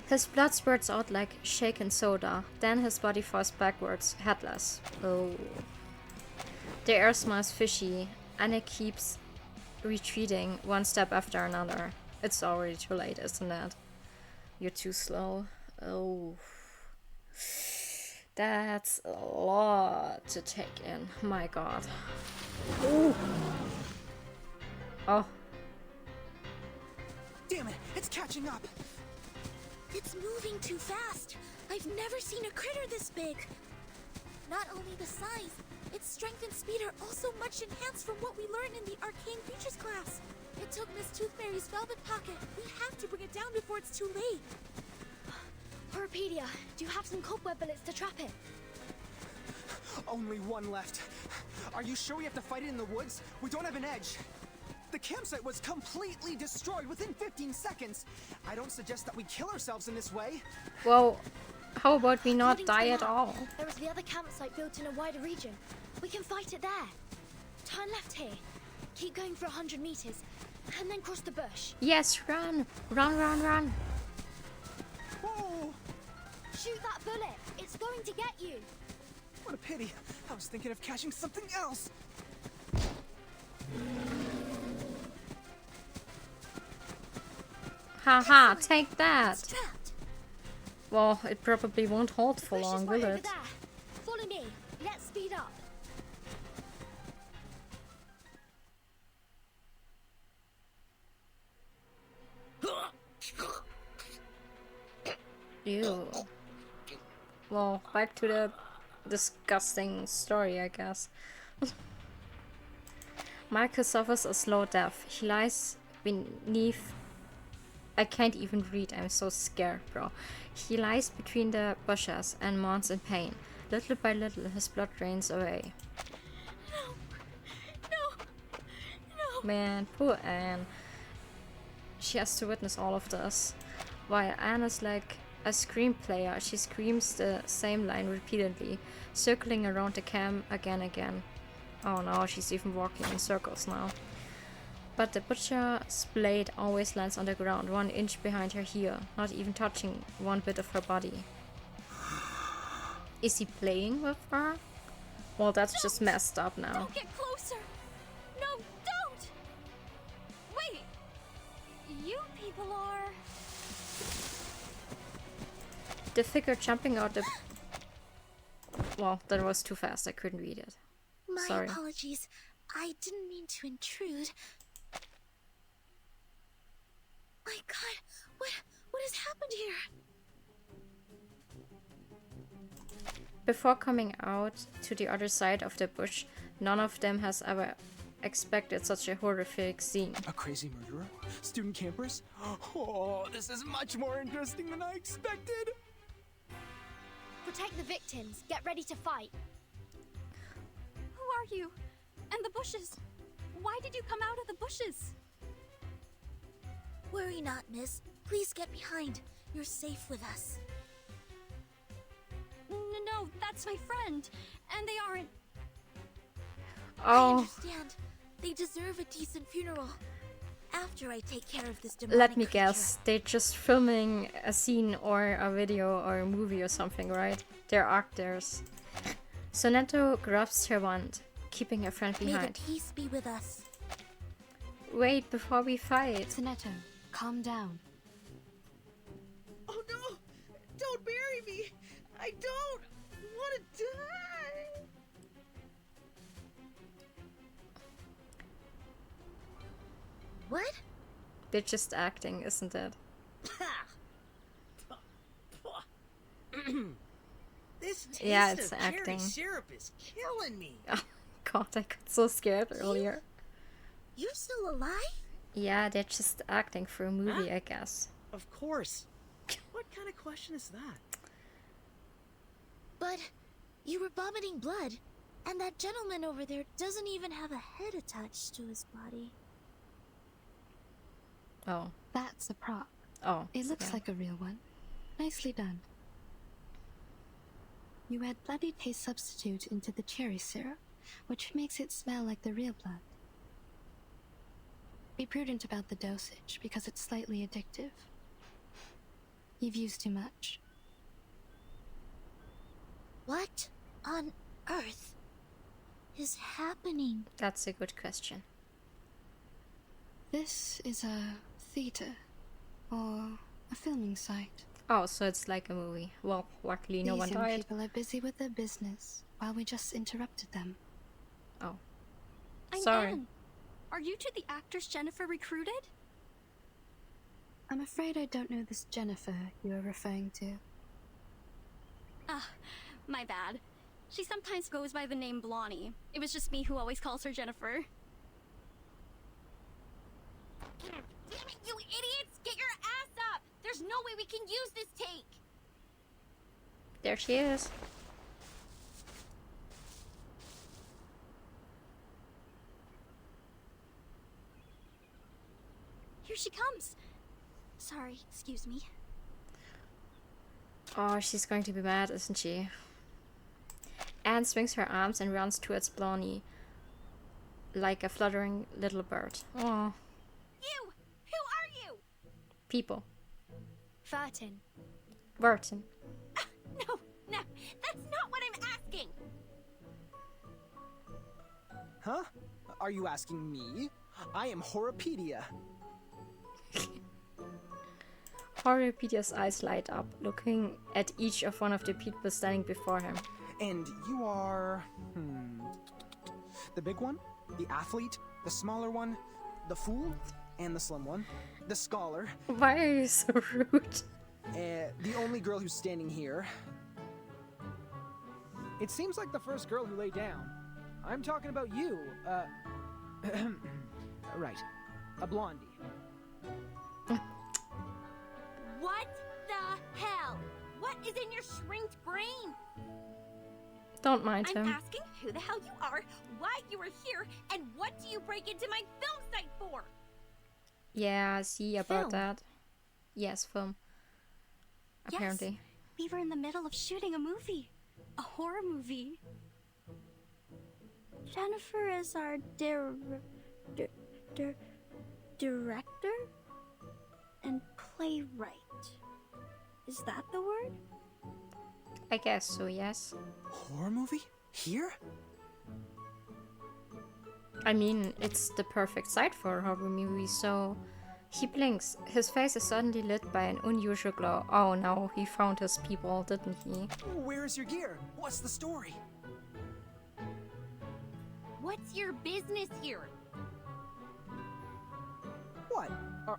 His blood spurts out like shaken soda, then his body falls backwards, headless. Oh. The air smells fishy, and it keeps retreating one step after another. It's already too late, isn't it? You're too slow. Oh. That's a lot to take in. My god. Ooh. Oh. Damn it, it's catching up. It's moving too fast. I've never seen a critter this big. Not only the size, its strength and speed are also much enhanced from what we learned in the Arcane Creatures class. It took Miss Toothfairy's velvet pocket. We have to bring it down before it's too late. Poropedia, do you have some cobweb bullets to trap it? Only one left. Are you sure we have to fight it in the woods? We don't have an edge. The campsite was completely destroyed within 15 seconds. I don't suggest that we kill ourselves in this way. Well, how about we not According to die the at map, all? There is the other campsite built in a wider region. We can fight it there. Turn left here. Keep going for 100 meters, and then cross the bush. Yes, run! Run, run, run! Whoa! Shoot that bullet. It's going to get you. What a pity. I was thinking of catching something else. Haha, take that! It's trapped. Well, it probably won't hold for Bush is long, right will over it? there. Follow me. Let's speed up. Ew. Well, back to the disgusting story, I guess. Marcus suffers a slow death. He lies beneath... I can't even read, I'm so scared, bro. He lies between the bushes and moans in pain. Little by little, his blood drains away. No. Man, poor Anne. She has to witness all of this. While Anne is like a scream player, she screams the same line repeatedly, circling around the camp again. Oh no, she's even walking in circles now. But the butcher's blade always lands on the ground 1 inch behind her heel, not even touching one bit of her body. Is he playing with her? Well, that's just messed up now. Don't get closer. No, don't. Wait. You people are... The figure jumping out the... Well, that was too fast, I couldn't read it. My Sorry. apologies. I didn't mean to intrude. My god, what has happened here? Before coming out to the other side of the bush, none of them has ever expected such a horrific scene. A crazy murderer? Student campers? Oh, this is much more interesting than I expected. Protect the victims. Get ready to fight. Who are you? And the bushes? Why did you come out of the bushes? Worry not, miss. Please get behind. You're safe with us. No, that's my friend. And they aren't... I Oh, understand. They deserve a decent funeral. After I take care of this demonic let me creature. guess. They're just filming a scene or a video or a movie or something, right? They're actors. Soneto grabs her wand, keeping her friend May the behind. peace be with us. Wait before we fight. Soneto, calm down. Oh no! Don't bury me! I don't want to die! What? They're just acting, isn't it? This taste Yeah, it's of acting. cherry syrup is killing me. Oh god, I got so scared earlier. You're still alive? Yeah, they're just acting for a movie, I guess. Of course. What kind of question is that? But you were vomiting blood, and that gentleman over there doesn't even have a head attached to his body. Oh. That's a prop. Oh. It looks yeah. like a real one. Nicely done. You add bloody taste substitute into the cherry syrup, which makes it smell like the real blood. Be prudent about the dosage, because it's slightly addictive. You've used too much. What on earth is happening? That's a good question. This is a theater, or a filming site. Oh, so it's like a movie. Well, luckily no one These young died. people are busy with their business, while we just interrupted them. Oh. I'm Sorry. Anne. Are you two the actors Jennifer recruited? I'm afraid I don't know this Jennifer you are referring to. Ah, my bad. She sometimes goes by the name Blondie. It was just me who always calls her Jennifer. Damn it, you idiots! Get your ass up! There's no way we can use this take! There she is. Here she comes. Sorry, excuse me. Oh, she's going to be mad, isn't she? Anne swings her arms and runs towards Blondie like a fluttering little bird. Oh, You! Who are you? people. VERTINN. VERTINN. No, that's not what I'm asking! Huh? Are you asking me? I am Horopedia. Horrorpedia's eyes light up, looking at each of one of the people standing before him. And you are... the big one? The athlete? The smaller one? The fool? And the slim one? The scholar? Why are you so rude? The only girl who's standing here. It seems like the first girl who lay down. I'm talking about you, right. A blondie. What the hell? What is in your shrinked brain? Don't mind I'm him. asking who the hell you are, why you are here, and what do you break into my film site for? Yeah, see about Film. that. Yes, film. Apparently. Yes, we were in the middle of shooting a movie. A horror movie. Jennifer is our director and playwright. Is that the word? I guess so, yes. Horror movie? Here? I mean, it's the perfect site for a horror movie, so... He blinks. His face is suddenly lit by an unusual glow. Oh no, he found his people, didn't he? Where's your gear? What's the story? What's your business here? What?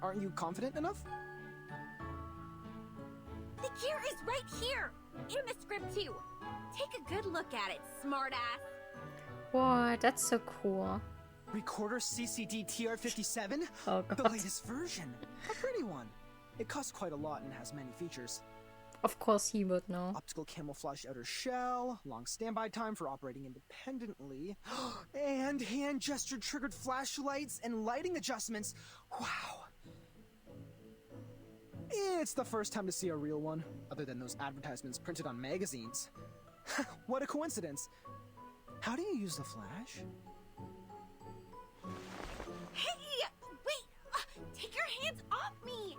Aren't you confident enough? The gear is right here! In the script too! Take a good look at it, smartass! What? That's so cool. Recorder CCD TR57? Oh The god. latest version. A pretty one. It costs quite a lot and has many features. Of course he would know. Optical camouflage outer shell, long standby time for operating independently, and hand gesture triggered flashlights and lighting adjustments. Wow. It's the first time to see a real one, other than those advertisements printed on magazines. What a coincidence. How do you use the flash? Hey! Wait! Take your hands off me!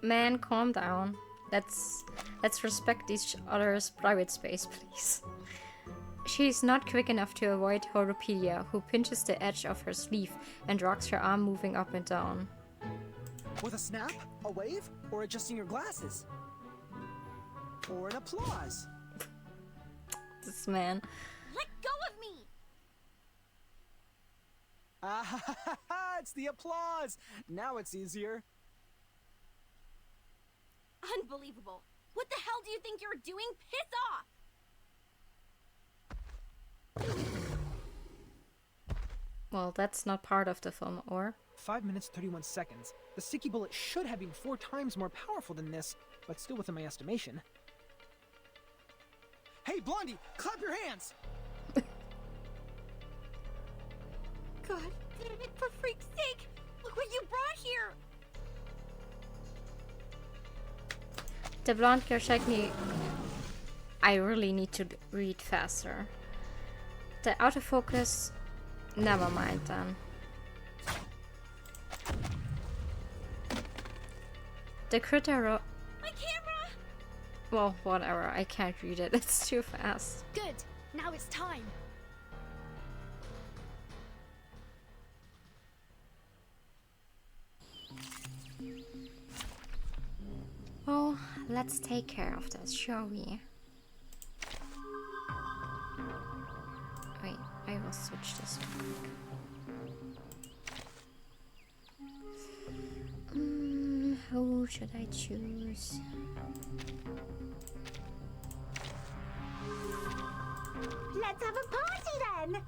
Man, calm down. Let's respect each other's private space, please. She's not quick enough to avoid Horopedia, who pinches the edge of her sleeve and rocks her arm moving up and down. With a snap? A wave? Or adjusting your glasses? Or an applause? This man. Let go of me! Ah, it's the applause! Now it's easier. Unbelievable. What the hell do you think you're doing? Piss off! Well, that's not part of the film, or? 5 minutes 31 seconds. The sticky bullet should have been 4 times more powerful than this, but still within my estimation. Hey, Blondie, clap your hands! God damn it, for freak's sake! Look what you brought here! The blonde girl checked me. I really need to read faster. The autofocus. Never mind then. The critter. My camera! Well, whatever. I can't read it. It's too fast. Good. Now it's time. Well, let's take care of this, shall we? Wait, I will switch this one. Who should I choose? Let's have a party then!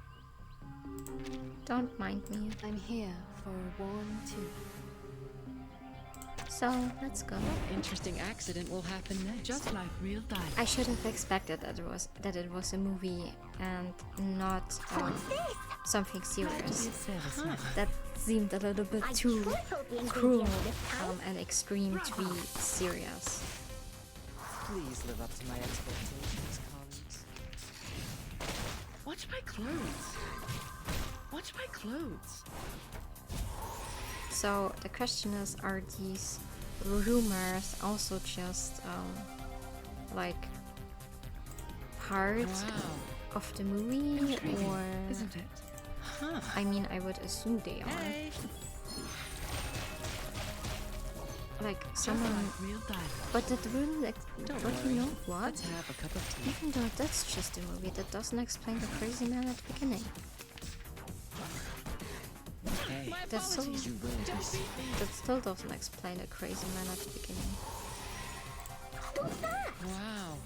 Don't mind me. I'm here for a warm too. So, let's go. Interesting accident will happen next. Just like real dive. I should have expected that it was a movie and not something serious. That seemed a little bit too cruel and extreme to be serious. Please live up to my expectations, colleagues. Watch my clothes. Watch my clothes. So the question is, are these rumors also just like part of the movie, or isn't it? Huh. I mean, I would assume they are. Hey. Like someone, real dive. but that really, Don't but worry. you know what? Let's have a cup of tea. Even though that's just a movie, that doesn't explain the crazy man at the beginning. Hey, That still, you will be seen. that still doesn't explain the crazy man at the beginning. Wow.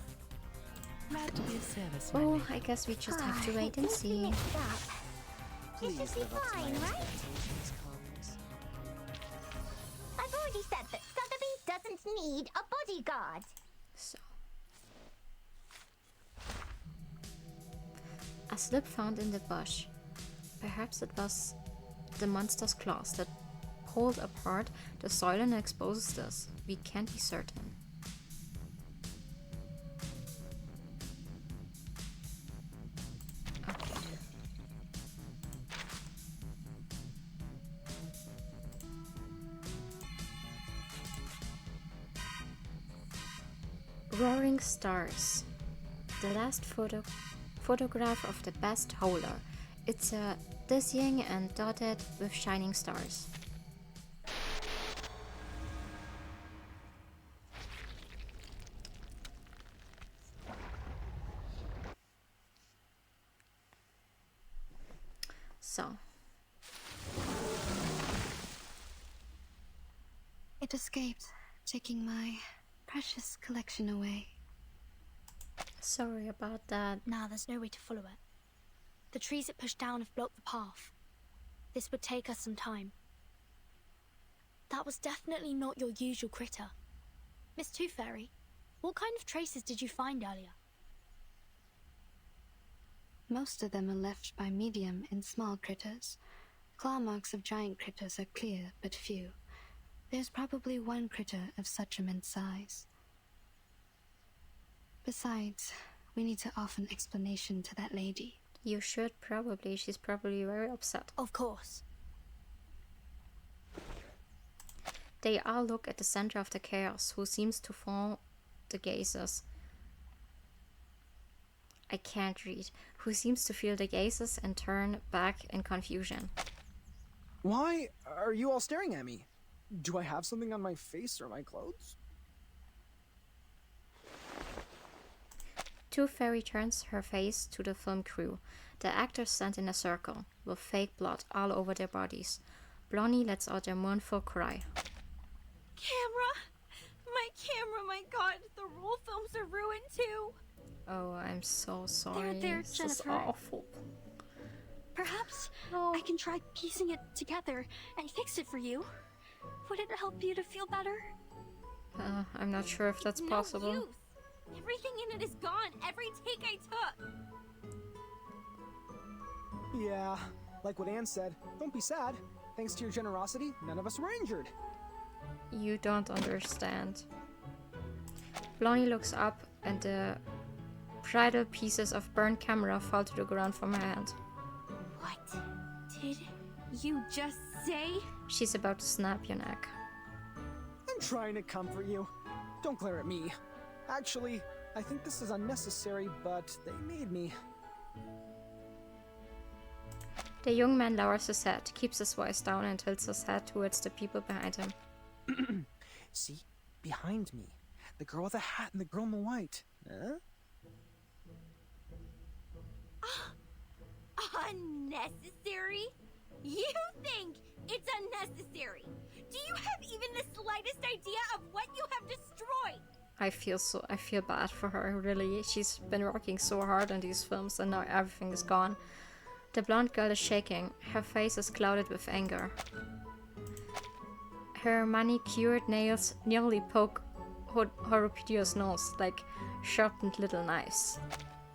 Glad to be of service. Oh, I guess we just have to wait and see. Please This should be live up to my fine, right? expectations, colleagues. I've already said that Sotheby doesn't need a bodyguard. So, a slip found in the bush. Perhaps it was the monster's claws that pulled apart the soil and exposes this. We can't be certain. Okay. Roaring stars. The last photograph of the best holder. It's dizzying and dotted with shining stars. So. It escaped, taking my precious collection away. Sorry about that. Nah, there's no way to follow it. The trees it pushed down have blocked the path. This would take us some time. That was definitely not your usual critter. Miss Tooth Fairy, what kind of traces did you find earlier? Most of them are left by medium and small critters. Claw marks of giant critters are clear, but few. There's probably one critter of such immense size. Besides, we need to offer an explanation to that lady. You should probably. She's probably very upset. Of course. They all look at the center of the chaos, who seems to fall the gazes. I can't read, who seems to feel the gazes and turn back in confusion. Why are you all staring at me? Do I have something on my face or my clothes? Tooth Fairy turns her face to the film crew. The actors stand in a circle, with fake blood all over their bodies. Blondie lets out a mournful cry. Camera! My god, the roll films are ruined too! Oh, I'm so sorry. There, This is Jennifer. awful. Perhaps I can try piecing it together and fix it for you. Would it help you to feel better? I'm not sure if that's possible. No use. Everything in it is gone. Every take I took. Yeah, like what Anne said, don't be sad. Thanks to your generosity, none of us were injured. You don't understand. Blondie looks up and the bridal pieces of burnt camera fall to the ground from her hand. What did you just say? She's about to snap your neck. I'm trying to comfort you. Don't glare at me. Actually, I think this is unnecessary, but they made me. The young man lowers his head, keeps his voice down and tilts his head towards the people behind him. See? Behind me. The girl with the hat and the girl in the white. Huh? Unnecessary? You think it's unnecessary? Do you have even the slightest idea of what you have destroyed? I feel bad for her, really. She's been working so hard on these films and now everything is gone. The blonde girl is shaking. Her face is clouded with anger. Her manicured nails nearly poke Horopidia's nose like sharpened little knives.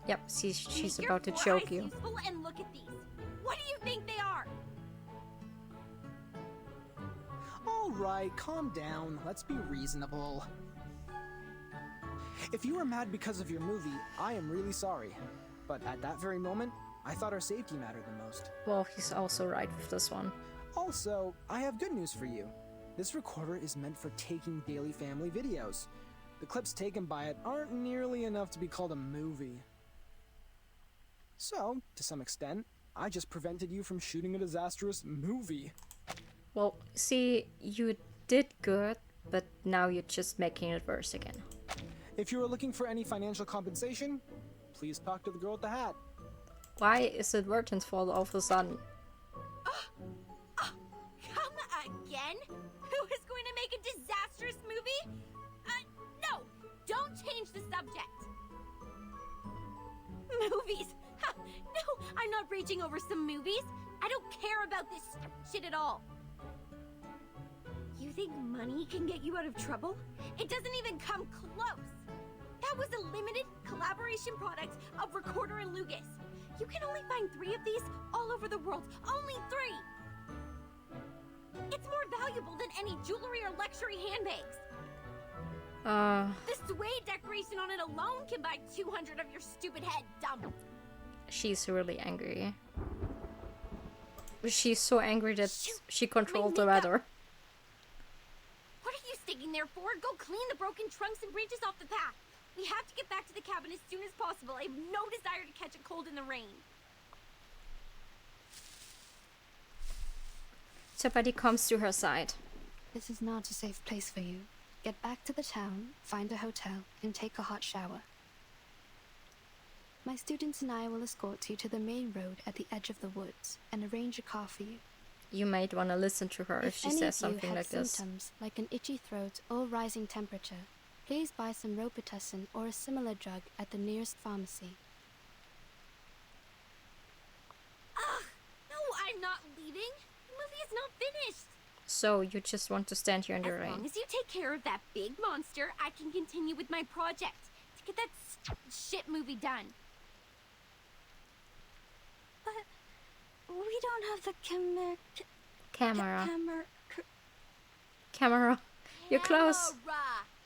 Yep, she's about to choke you. And look at these. What do you think they are? Alright, calm down. Let's be reasonable. If you were mad because of your movie, I am really sorry. But at that very moment, I thought our safety mattered the most. Well, he's also right with this one. Also, I have good news for you. This recorder is meant for taking daily family videos. The clips taken by it aren't nearly enough to be called a movie. So, to some extent, I just prevented you from shooting a disastrous movie. Well, see, you did good, but now you're just making it worse again. If you are looking for any financial compensation, please talk to the girl with the hat. Why is it VERTINN's fault all of a sudden? Come again? Who is going to make a disastrous movie? No! Don't change the subject! Movies! No, I'm not raging over some movies. I don't care about this shit at all. You think money can get you out of trouble? It doesn't even come close. That was a limited collaboration product of Recorder and Lucas. You can only find 3 of these all over the world. Only 3! It's more valuable than any jewelry or luxury handbags. The suede decoration on it alone can buy 200 of your stupid head, dumb. She's really angry. She's so angry that she controlled the weather. What are you sticking there for? Go clean the broken trunks and branches off the path. We have to get back to the cabin as soon as possible. I have no desire to catch a cold in the rain. So Buddy comes to her side. This is not a safe place for you. Get back to the town, find a hotel, and take a hot shower. My students and I will escort you to the main road at the edge of the woods and arrange a car for you. You might want to listen to her if she says something like this. Symptoms like an itchy throat or rising temperature, please buy some Robitussin or a similar drug at the nearest pharmacy. Ugh! No, I'm not leaving. The movie is not finished. So you just want to stand here in the rain? As long as you take care of that big monster, I can continue with my project to get that shit movie done. But we don't have the camera. Camera. You're close.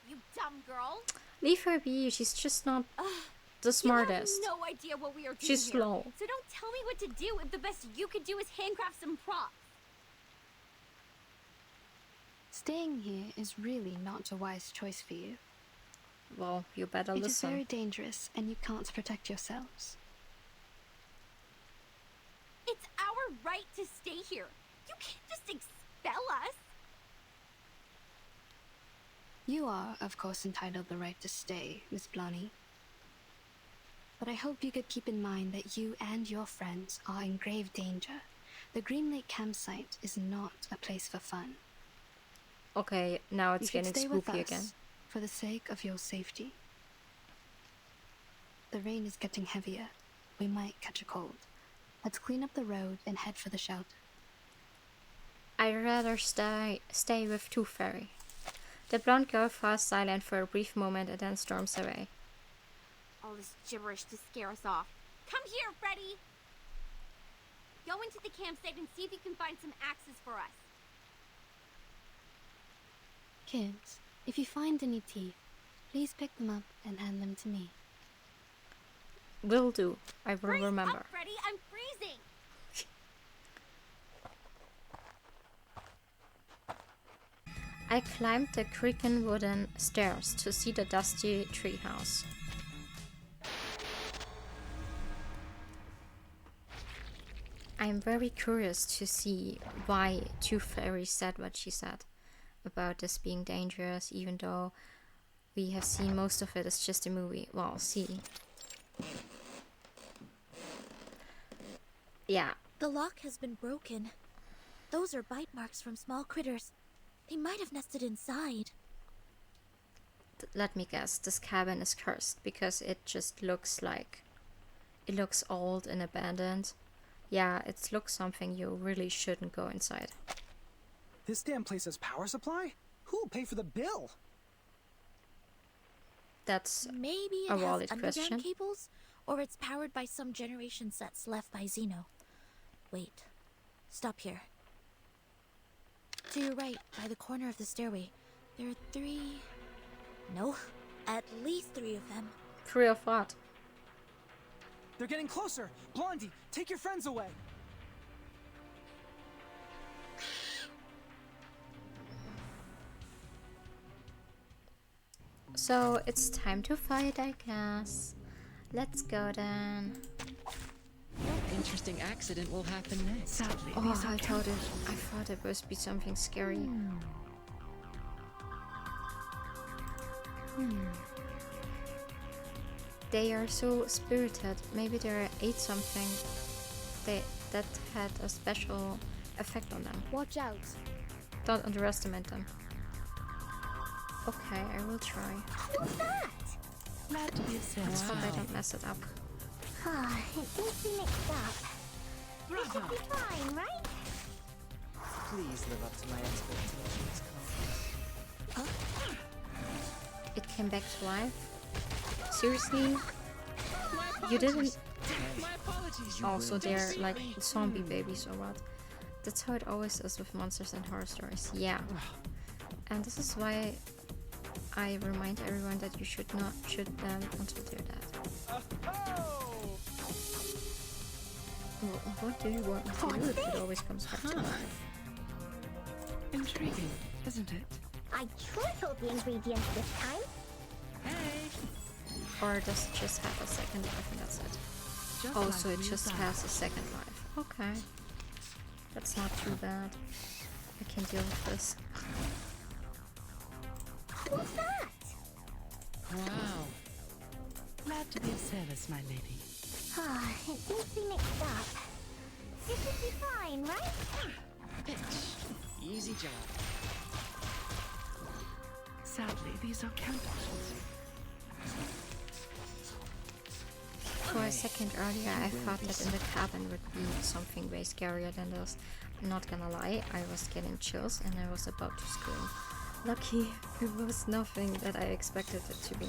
You dumb girl. Leave her be. She's just not the smartest. You have no idea what we are doing. She's here. slow. So don't tell me what to do if the best you could do is handcraft some props. Staying here is really not a wise choice for you. well, you better It is listen. very dangerous, and you can't protect yourselves. It's our right to stay here. You can't just expel us. You are, of course, entitled the right to stay, Miss Blonny. But I hope you could keep in mind that you and your friends are in grave danger. The Greenlake campsite is not a place for fun. Okay, now it's You should getting stay with spooky us again. for the sake of your safety. The rain is getting heavier. We might catch a cold. Let's clean up the road and head for the shelter. I'd rather stay with Tooth Fairy. The blonde girl falls silent for a brief moment and then storms away. All this gibberish to scare us off. Come here, Freddy! Go into the campsite and see if you can find some axes for us. Kids, if you find any teeth, please pick them up and hand them to me. Will do. I will Freeze remember. up, Freddy! I'm freezing! I climbed the creaking wooden stairs to see the dusty treehouse. I'm very curious to see why Tooth Fairy said what she said about this being dangerous, even though we have seen most of it as just a movie. Well, see. Yeah. The lock has been broken. Those are bite marks from small critters. They might have nested inside. Let me guess, this cabin is cursed because it just looks like... It looks old and abandoned. Yeah, it looks something you really shouldn't go inside. This damn place has power supply? Who'll pay for the bill? That's Maybe a it has valid underground question. cables, or it's powered by some generation sets left by Xeno. Wait, stop here. To your right, by the corner of the stairway, there are three... No, at least three of them. 3 of what? They're getting closer! Blondie, take your friends away! So it's time to fight, I guess. Let's go then. What interesting accident will happen next? Sadly, Oh, these are I thought it must be something scary. They are so spirited. Maybe they ate something that had a special effect on them. Watch out. Don't underestimate them. Okay, I will try. What's that? glad to be of service. Let's hope I don't mess it up. It seems we mixed up. We should be fine, right? Please live up to my expectations, Constance. It came back to life? Seriously? You didn't... My apologies. Also, they're like zombie babies or what? That's how it always is with monsters and horror stories. Yeah. And this is why I remind everyone that you should not shoot them until they're dead. What do you want me to do if it always comes back to life? Intriguing, isn't it? I tripled the ingredients this time. Or does it just have a second life and that's it? Just Oh, like so it real just science. has a second life. Okay. That's not too bad. I can deal with this. What's that? Wow. Glad to be of service, my lady. It seems we mixed up. We should be fine, right? Bitch. Easy job. Sadly, these are counterfeits. For a second earlier, I thought that in the cabin would be something way scarier than this. I'm not gonna lie, I was getting chills and I was about to scream. Lucky, it was nothing that I expected it to be.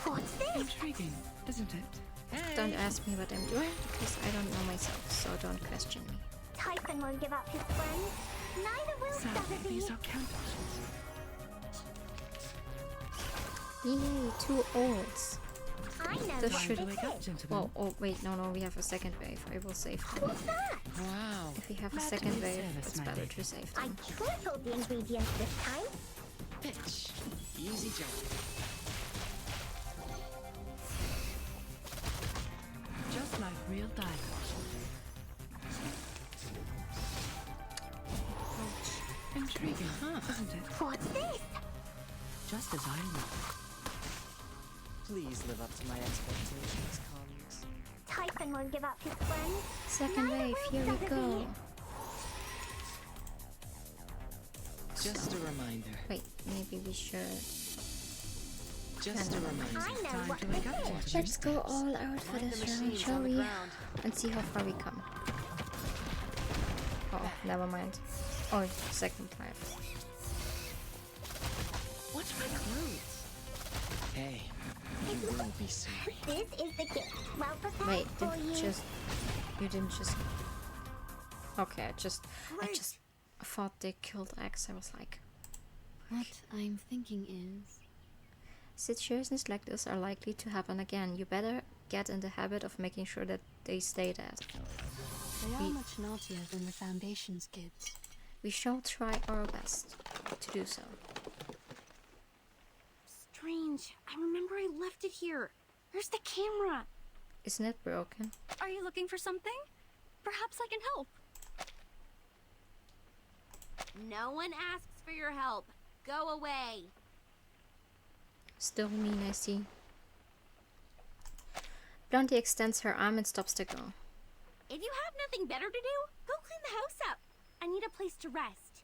What's this? Intriguing, isn't it? Don't ask me what I'm doing, because I don't know myself, so don't question me. Typhon won't give up his friends. Neither will Sadly, Sotheby. these are counterfeits. Yay, 2 olds. I know This what should... this Wake up, is. gentlemen. Well, oh wait, no, we have a second wave. I will save them. What's that? Wow. If we have a second wave, it's better to save I them. tripled the ingredients this time. Bitch. Easy job. Just like real dialogue. Intriguing, huh? Isn't it? What's this? Just as I know. Please live up to my expectations, colleagues. Typhon won't give up his friends. Second wave, here we go. Just a reminder. Wait, maybe we should. Just a reminder. I know Time what to wake up, this is. Fortune. Let's go all out for Find this the round, machines shall on the we? ground. And see how far we come. Oh, never mind. Oh, second time. Watch my clothes. Hey, you will be sorry. This is the gift. Well prepared Wait, for you. you didn't just. Okay, I just thought they killed X. I was like, What I'm thinking is, situations like this are likely to happen again. You better get in the habit of making sure that they stay dead. they are much naughtier than the Foundation's kids. We shall try our best to do so. Strange. I remember I left it here. Where's the camera? Isn't it broken? Are you looking for something? Perhaps I can help. No one asks for your help. Go away. Still mean, I see. Blondie extends her arm and stops to go. If you have nothing better to do, go clean the house up. I need a place to rest.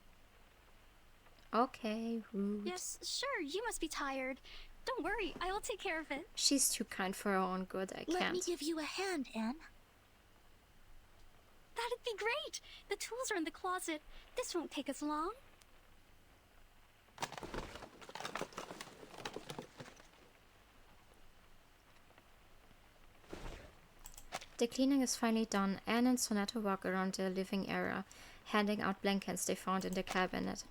Okay, rude. Yes, sure, you must be tired. Don't worry, I will take care of it. She's too kind for her own good. I Let can't. me give you a hand, Anne. That'd be great. The tools are in the closet. This won't take us long. The cleaning is finally done. Anne and Sonata walk around their living area, handing out blankets they found in the cabinet.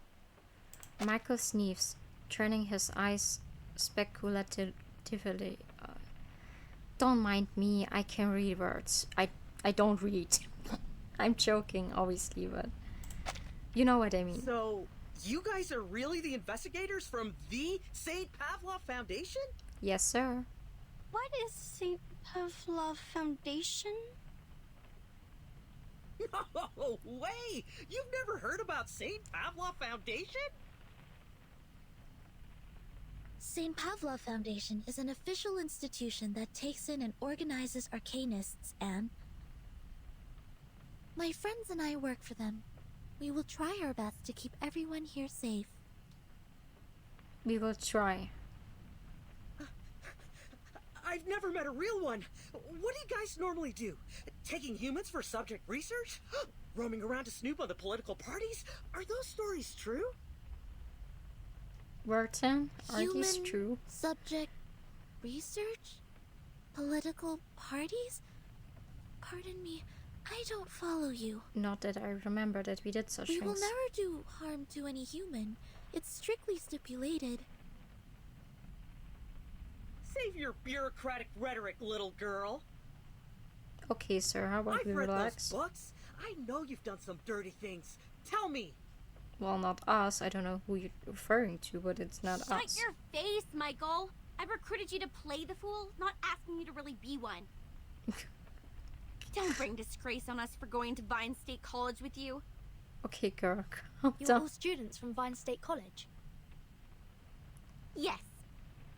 Michael sneezes, turning his eyes speculatively. Don't mind me, I can read words. I don't read. I'm joking, obviously, but you know what I mean. So, you guys are really the investigators from the St. Pavlov Foundation? Yes, sir. What is St. Pavlov Foundation? No way! You've never heard about St. Pavlov Foundation? St. Pavlov Foundation is an official institution that takes in and organizes arcanists, Anne. My friends and I work for them. We will try our best to keep everyone here safe. We will try. I've never met a real one. What do you guys normally do? Taking humans for subject research? Roaming around to snoop on the political parties? Are those stories true? VERTINN, are these Human true? subject research? Political parties? Pardon me, I don't follow you. Not that I remember that we did such We things. will never do harm to any human. It's strictly stipulated. Save your bureaucratic rhetoric, little girl. Okay, sir, how about I've we read relax? those books. I know you've done some dirty things. Tell me. Well, not us. I don't know who you're referring to, but it's not Shut us. your face, Michael. I recruited you to play the fool, not asking you to really be one. Don't bring disgrace on us for going to Vine State College with you. Okay, girl, calm You're down. all students from Vine State College. Yes.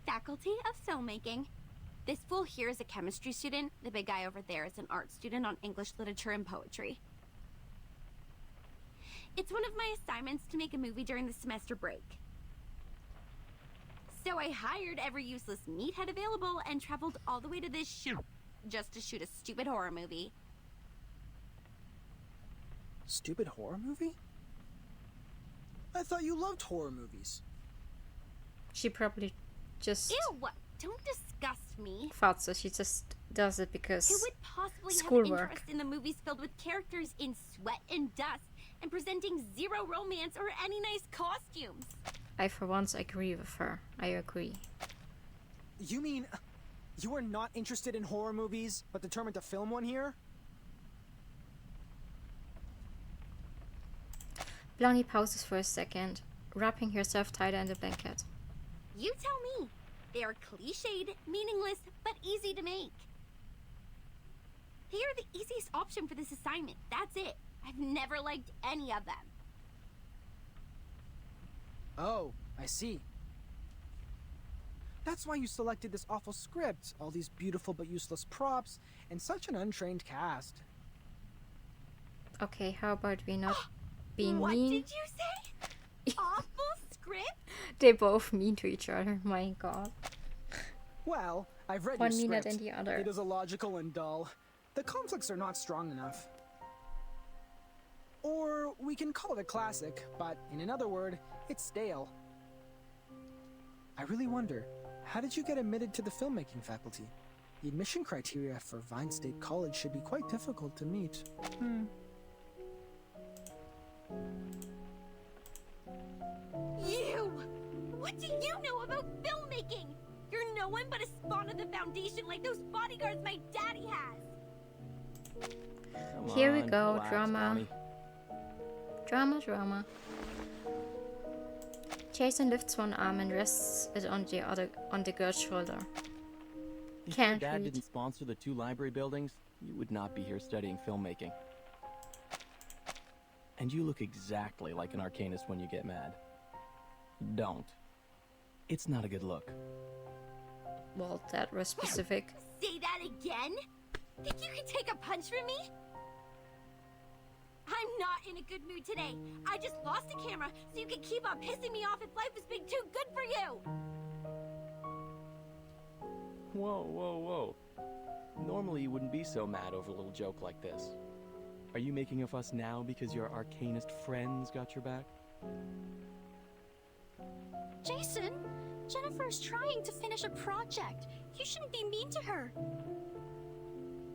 Faculty of Filmmaking. This fool here is a chemistry student. The big guy over there is an art student on English literature and poetry. It's one of my assignments to make a movie during the semester break. So I hired every useless meathead available and traveled all the way to this shoot just to shoot a stupid horror movie. Stupid horror movie? I thought you loved horror movies. She probably just Ew! Don't disgust me. thought so. She just does it because Who would possibly have schoolwork. interest in the movies filled with characters in sweat and dust and presenting zero romance or any nice costumes? I for once agree with her. I agree. You mean you are not interested in horror movies, but determined to film one here? Blondie pauses for a second, wrapping herself tighter in the blanket. You tell me. They are cliched, meaningless, but easy to make. They are the easiest option for this assignment. That's it. I've never liked any of them. Oh, I see. That's why you selected this awful script, all these beautiful but useless props, and such an untrained cast. Okay, how about we not being What mean? did you say? Awful script? They both mean to each other, my god. Well, I've read One your minute script. and the other. It is illogical and dull. The conflicts are not strong enough. Or we can call it a classic, but in another word, it's stale. I really wonder, how did you get admitted to the filmmaking faculty? The admission criteria for Vine State College should be quite difficult to meet. You! What do you know about filmmaking? You're no one but a spawn of the Foundation like those bodyguards my daddy has. Here we go, drama. Drama. Jason lifts one arm and rests it on the girl's shoulder. If your Can't dad read. didn't sponsor the 2 library buildings, you would not be here studying filmmaking. And you look exactly like an arcanist when you get mad. Don't. It's not a good look. Well, that was specific. Say that again? Think you can take a punch from me? I'm not in a good mood today. I just lost a camera, so you can keep on pissing me off if life is being too good for you. Whoa. Normally you wouldn't be so mad over a little joke like this. Are you making a fuss now because your arcanist friends got your back? Jason, Jennifer's trying to finish a project. You shouldn't be mean to her.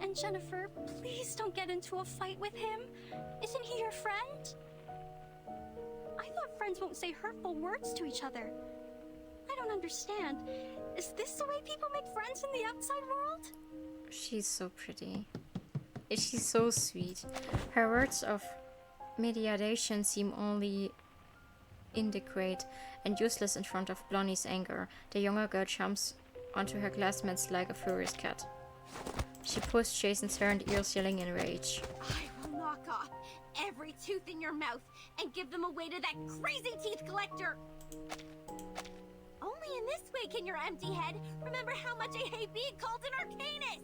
And Jennifer, please don't get into a fight with him. Isn't he your friend? I thought friends won't say hurtful words to each other. I don't understand. Is this the way people make friends in the outside world? She's so pretty. She's so sweet. Her words of mediation seem only indecorate and useless in front of Blondie's anger. The younger girl jumps onto her classmates like a furious cat. She pulls Jason's hair and ears, yelling in rage. I will knock off every tooth in your mouth and give them away to that crazy teeth collector. Only in this way can your empty head remember how much I hate being called an arcanist.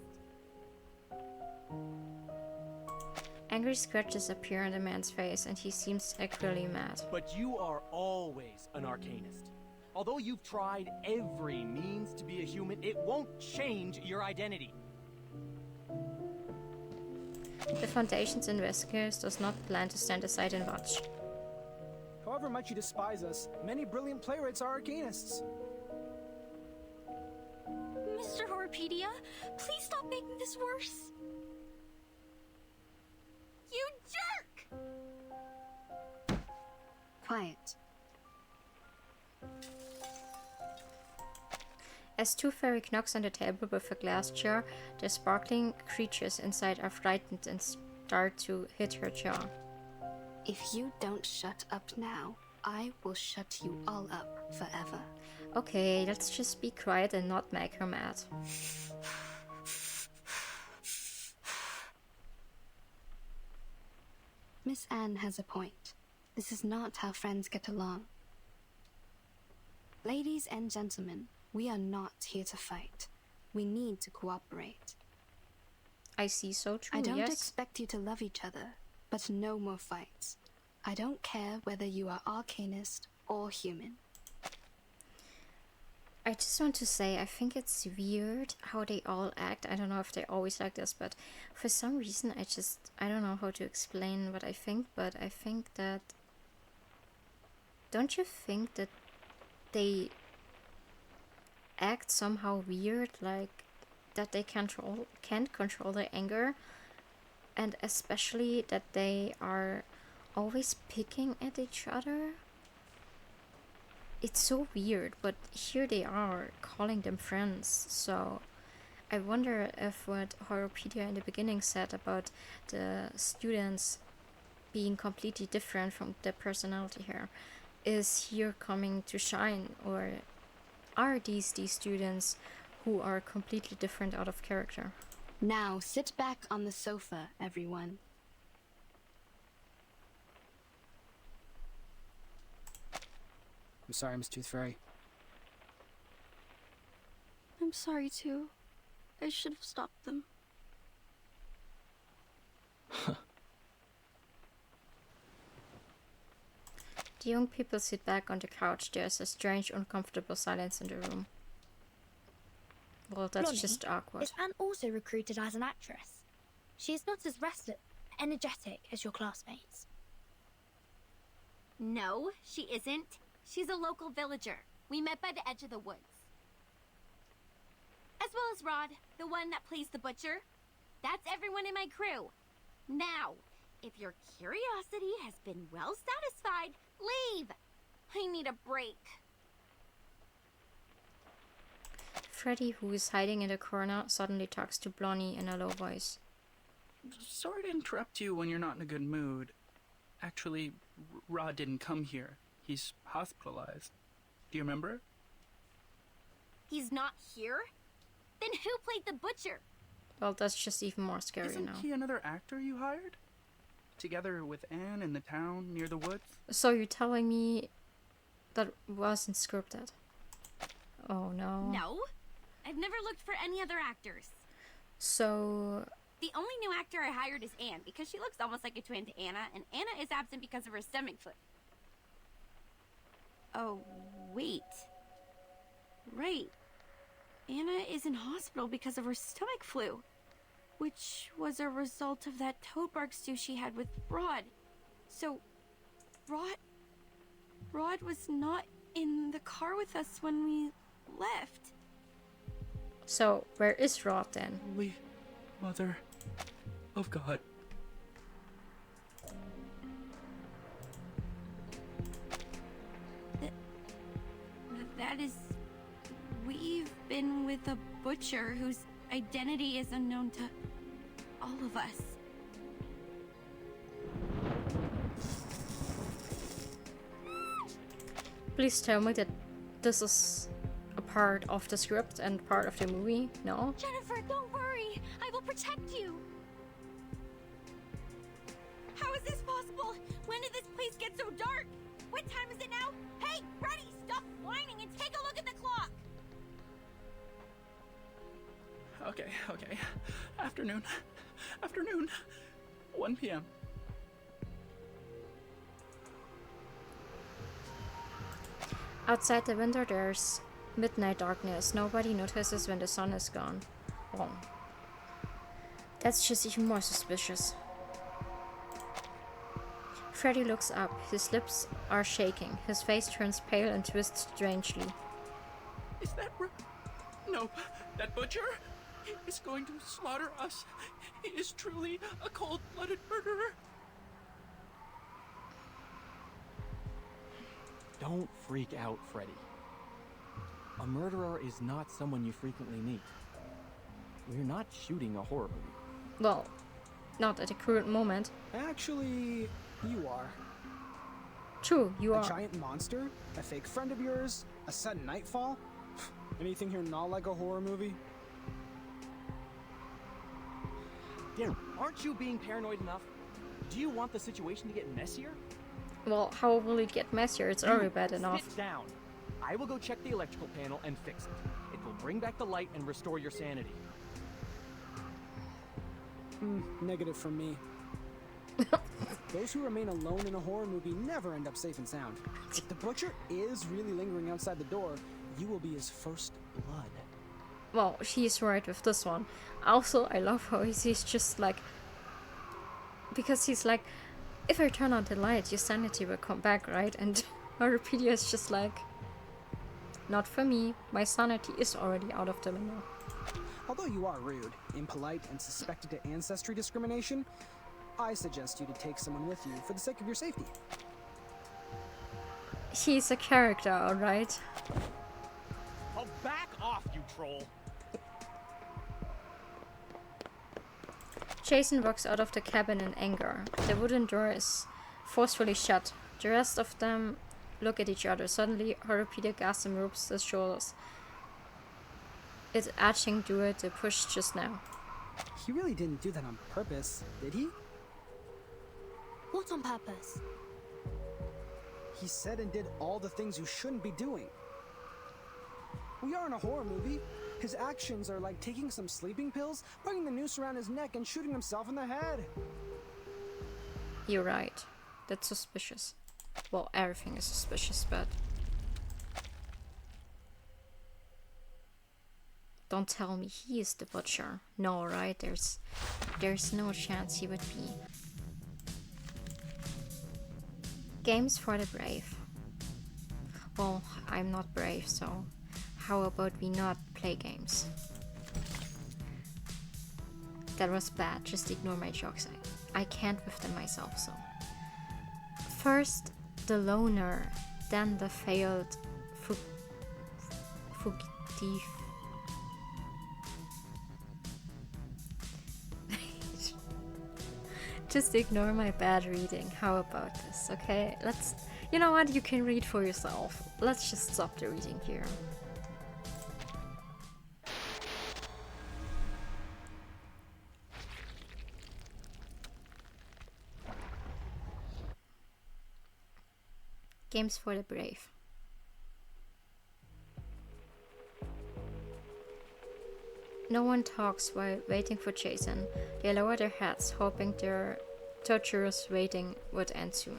Angry scratches appear on the man's face and he seems actually mad. But you are always an arcanist. Although you've tried every means to be a human, it won't change your identity. The Foundation's investigators does not plan to stand aside and watch. However much you despise us, many brilliant playwrights are arcanists. Mr. Horpedia, please stop making this worse. You jerk! Quiet. As Tooth Fairy knocks on the table with a glass jar, the sparkling creatures inside are frightened and start to hit her jaw. If you don't shut up now, I will shut you all up forever. Okay, let's just be quiet and not make her mad. Miss Anne has a point. This is not how friends get along. Ladies and gentlemen, we are not here to fight. We need to cooperate. I see, so true, I don't yes. expect you to love each other, but no more fights. I don't care whether you are arcanist or human. I just want to say, I think it's weird how they all act. I don't know if they always like this, but for some reason I don't know how to explain what I think, but I think that... Don't you think that they act somehow weird, like that they can't control their anger, and especially that they are always picking at each other? It's so weird, but here they are calling them friends. So I wonder if what Horopedia in the beginning said about the students being completely different from their personality here. Is here coming to shine, or are these students who are completely different out of character? Now sit back on the sofa, everyone. I'm sorry, Miss Tooth Fairy. I'm sorry too. I should have stopped them. The young people sit back on the couch. There's a strange, uncomfortable silence in the room. Well, that's Blondie, just awkward. Is Anne also recruited as an actress? She is not as restless, energetic as your classmates. No, she isn't. She's a local villager. We met by the edge of the woods. As well as Rod, the one that plays the butcher. That's everyone in my crew. Now, if your curiosity has been well satisfied, leave! I need a break. Freddy, who is hiding in the corner, suddenly talks to Blondie in a low voice. Sorry to interrupt you when you're not in a good mood. Actually, Rod didn't come here. He's hospitalized. Do you remember? He's not here? Then who played the butcher? Well, that's just even more scary Isn't now. he another actor you hired? Together with Anne in the town near the woods? So you're telling me that wasn't scripted? Oh no. No. I've never looked for any other actors. So... The only new actor I hired is Anne, because she looks almost like a twin to Anna, and Anna is absent because of her stomach flu. Oh, wait. Right. Anna is in hospital because of her stomach flu, which was a result of that toad bark stew she had with Rod. So, Rod was not in the car with us when we left. So, where is Rod then? Holy Mother of God. That is... We've been with a butcher whose identity is unknown to all of us. Please tell me that this is a part of the script and part of the movie? No? Jennifer, don't worry. I will protect you. How is this possible? When did this place get so dark? What time is it now? Hey, Freddy, stop whining and take a look at the clock. Okay. Afternoon. 1 p.m. Outside the window there's midnight darkness. Nobody notices when the sun is gone. Oh. That's just even more suspicious. Freddy looks up. His lips are shaking. His face turns pale and twists strangely. Is that No, that butcher is going to slaughter us. He is truly a cold-blooded murderer. Don't freak out, Freddy. A murderer is not someone you frequently meet. We're not shooting a horror movie. Well, not at the current moment. Actually, you are. True, you are. A giant monster? A fake friend of yours? A sudden nightfall? Anything here not like a horror movie? Darren, aren't you being paranoid enough? Do you want the situation to get messier? Well, how will it get messier? It's already bad enough. Sit down. I will go check the electrical panel and fix it. It will bring back the light and restore your sanity. Negative from me. Those who remain alone in a horror movie never end up safe and sound. If the butcher is really lingering outside the door, you will be his first blood. Well, she's right with this one. Also, I love how he's just like... Because he's like, if I turn on the light, your sanity will come back, right? And Wikipedia is just like, not for me. My sanity is already out of the window. Although you are rude, impolite, and suspected of ancestry discrimination, I suggest you to take someone with you for the sake of your safety. He's a character, alright? Oh, back off, you troll! Jason walks out of the cabin in anger. The wooden door is forcefully shut. The rest of them look at each other. Suddenly, Horopedia gasps and moves his shoulders. It's etching to it a push just now. He really didn't do that on purpose, did he? What on purpose? He said and did all the things you shouldn't be doing. We are in a horror movie. His actions are like taking some sleeping pills, putting the noose around his neck, and shooting himself in the head. You're right. That's suspicious. Well, everything is suspicious, but... Don't tell me he is the butcher. No, right? There's no chance he would be. Games for the brave. Well, I'm not brave, so how about we not play games? That was bad, just ignore my jokes. I can't with them myself, so. First, the loner, then the failed fugitive. Just ignore my bad reading. How about this, okay? You know what? You can read for yourself. Let's just stop the reading here. Games for the brave. No one talks while waiting for Jason. They lower their heads, hoping their torturous waiting would end soon.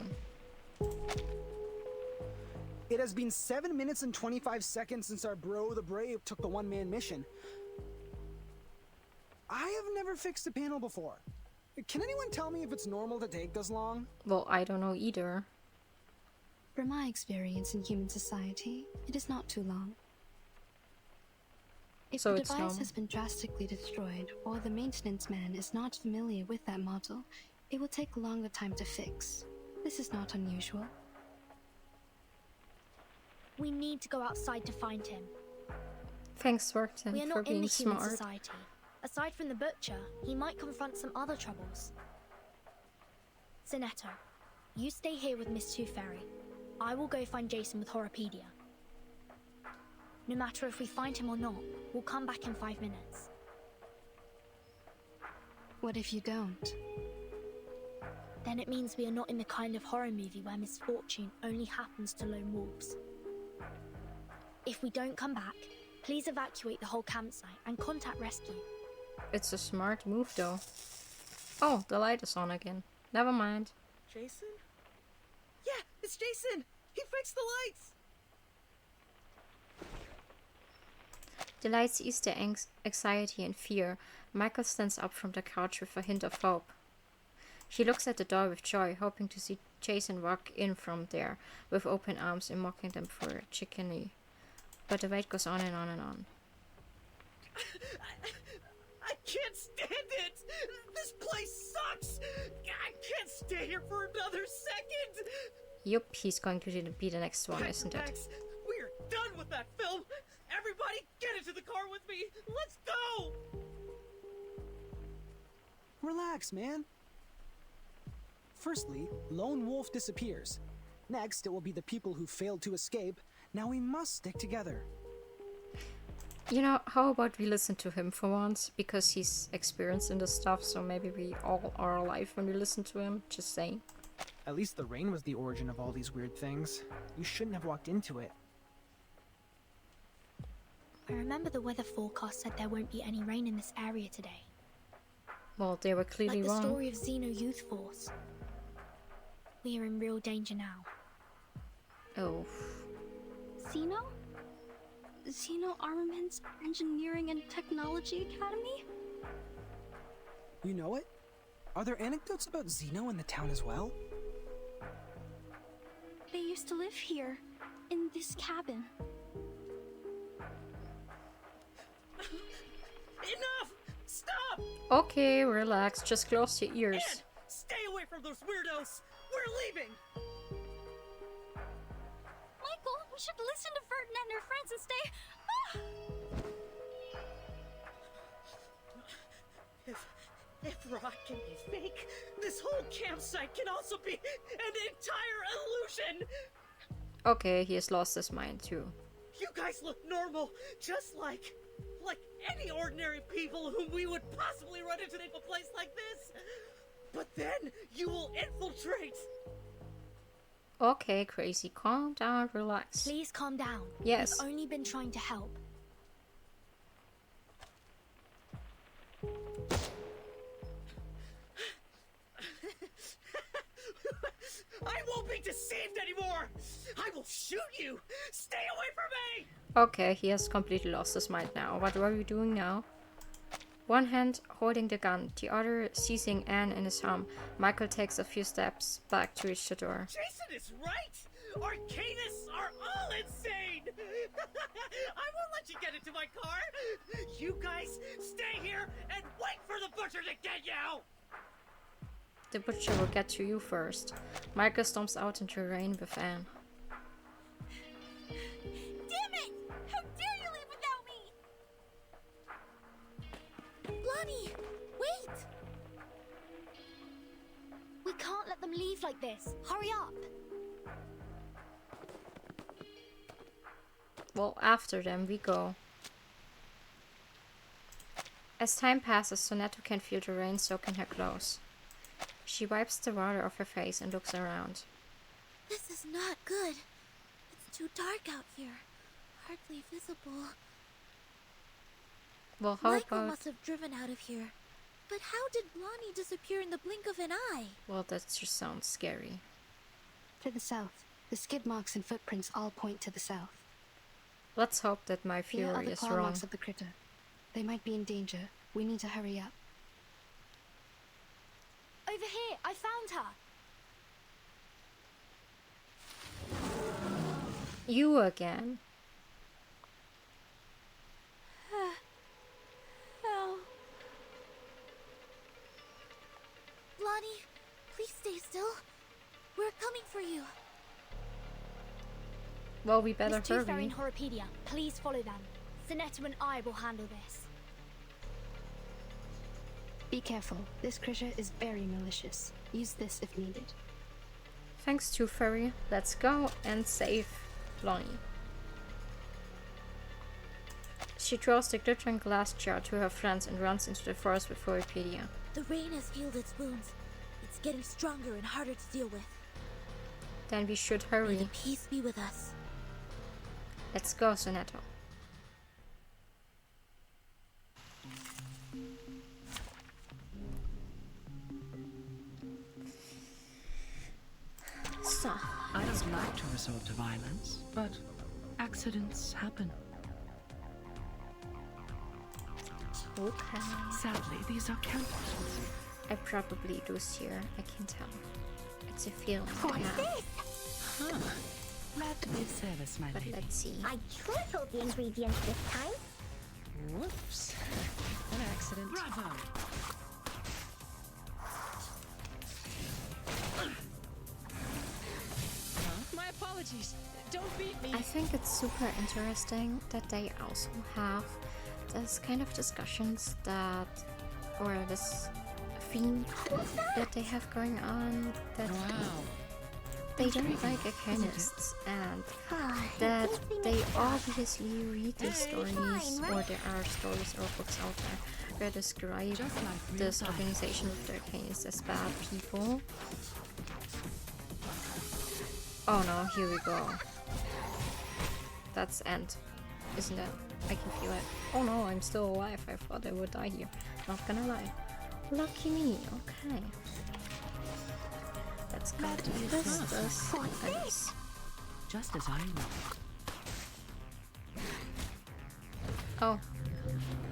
It has been 7 minutes and 25 seconds since our bro the Brave took the one-man mission. I have never fixed a panel before. Can anyone tell me if it's normal to take this long? Well, I don't know either. From my experience in human society, it is not too long. If So the it's device normal. has been drastically destroyed, or the maintenance man is not familiar with that model, it will take a longer time to fix. This is not unusual. We need to go outside to find him. Thanks, Workton, We are for not in being the human smart. society. Aside from the butcher, he might confront some other troubles. Zinetto, you stay here with Miss Tooth Fairy. I will go find Jason with Horopedia. No matter if we find him or not, we'll come back in 5 minutes. What if you don't? Then it means we are not in the kind of horror movie where misfortune only happens to lone wolves. If we don't come back, please evacuate the whole campsite and contact rescue. It's a smart move, though. Oh, the light is on again. Never mind. Jason? Yeah, it's Jason! He fixed the lights! The lights ease their anxiety and fear. Michael stands up from the couch with a hint of hope. She looks at the door with joy, hoping to see Jason walk in from there with open arms and mocking them for chickeny. But the wait goes on and on and on. I can't stand it! This place sucks! I can't stay here for another second! Yup, he's going to be the next one, isn't it? Max, we're done with that film! Everybody get into the car with me! Let's go! Relax, man. Firstly, Lone Wolf disappears. Next, it will be the people who failed to escape. Now we must stick together. You know, how about we listen to him for once? Because he's experienced in this stuff, so maybe we all are alive when we listen to him. Just saying. At least the rain was the origin of all these weird things. You shouldn't have walked into it. I remember the weather forecast said there won't be any rain in this area today. Well, they were clearly Like the wrong. story of Xeno Youth Force. We are in real danger now. Oh. Xeno? Xeno Armaments Engineering and Technology Academy? You know it? Are there anecdotes about Xeno in the town as well? They used to live here, in this cabin. Enough! Stop! Okay, relax. Just close your ears. Ed, stay away from those weirdos! We're leaving! Michael, we should listen to Vertin and her friends and stay. If Rod can be fake, this whole campsite can also be an entire illusion! Okay, he has lost his mind too. You guys look normal, just like any ordinary people whom we would possibly run into in a place like this. But then you will infiltrate. Okay, crazy, calm down, relax. Please calm down. Yes. We've only been trying to help. I won't be deceived anymore! I will shoot you! Stay away from me! Okay, he has completely lost his mind now. What are we doing now? One hand holding the gun, the other seizing Anne in his arm. Michael takes a few steps back to reach the door. Jason is right! Arcanists are all insane! I won't let you get into my car! You guys stay here and wait for the butcher to get you! The butcher will get to you first. Michael stomps out into the rain with Anne. Damn it! How dare you leave without me! Blondie, wait! We can't let them leave like this. Hurry up! Well, after them we go. As time passes, Sonetto can feel the rain soaking her clothes. She wipes the water off her face and looks around. This is not good. It's too dark out here. Hardly visible. Well, how Michael about... must have driven out of here. But how did Blondie disappear in the blink of an eye? Well, that just sounds scary. To the south. The skid marks and footprints all point to the south. Let's hope that my Here are theory the is claw wrong. marks of the critter. They might be in danger. We need to hurry up. Over here, I found her. You again. Oh. Blondie, please stay still. We're coming for you. Well, we better Miss Tooth Fairy hurry. and Horopedia, please follow them. Sonetto and I will handle this. Be careful. This critter is very malicious. Use this if needed. Thanks, Tooth Fairy. Let's go and save Lonnie. She throws the glittering glass jar to her friends and runs into the forest with Horopedia. The rain has healed its wounds. It's getting stronger and harder to deal with. Then we should May hurry. the peace be with us. Let's go, Sonetto. So, I don't like to resort to violence, but accidents happen. okay. Sadly, these are campers. I probably lose here. I can tell. It's a feeling I What's have. this? Huh. Glad to be of service, my But lady. let's see. I tripled the ingredients this time. Whoops. An accident. Bravo! My apologies. Don't beat me. I think it's super interesting that they also have this kind of discussions that, or this theme that they have going on, that they don't like arcanists, and that they obviously read these stories, or there are stories or books out there where describe this organization with the arcanists as bad people. Oh no, here we go. That's end, isn't it? I can feel it. Oh no, I'm still alive. I thought I would die here. Not gonna lie. Lucky me, okay. Let's go to this. Nice. Just as I know. Oh.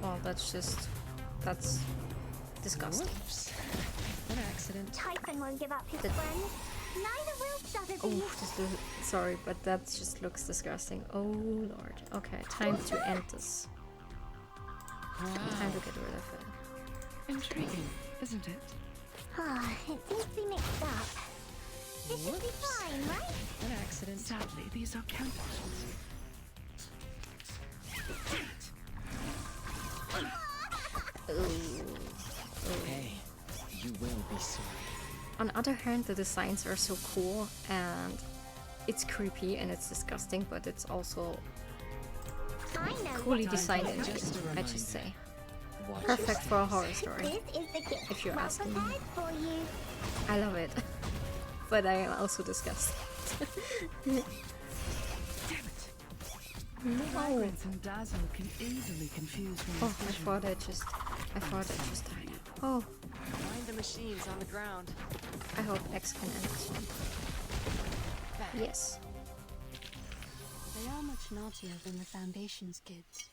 Well, that's disgusting. Whoops. An accident. Typhon won't give up his friends. Neither will Sotheby. Oh, sorry, but that just looks disgusting. Oh lord. Okay, time to end this. Time to get rid of it. Intriguing, isn't it? It seems to be mixed up. It should be fine, right? An accident. Sadly, these are campers. Ooh. Hey, On the other hand, the designs are so cool, and it's creepy and it's disgusting, but it's also coolly designed, I just say. Perfect for a horror story, if you're asking me. I love it, but I am also disgusted. Vibrance and dazzle can easily confuse one's Oh, vision. I thought I just died. Oh. Find the machines on the ground. I hope X can end this one. Yes. They are much naughtier than the Foundation's kids.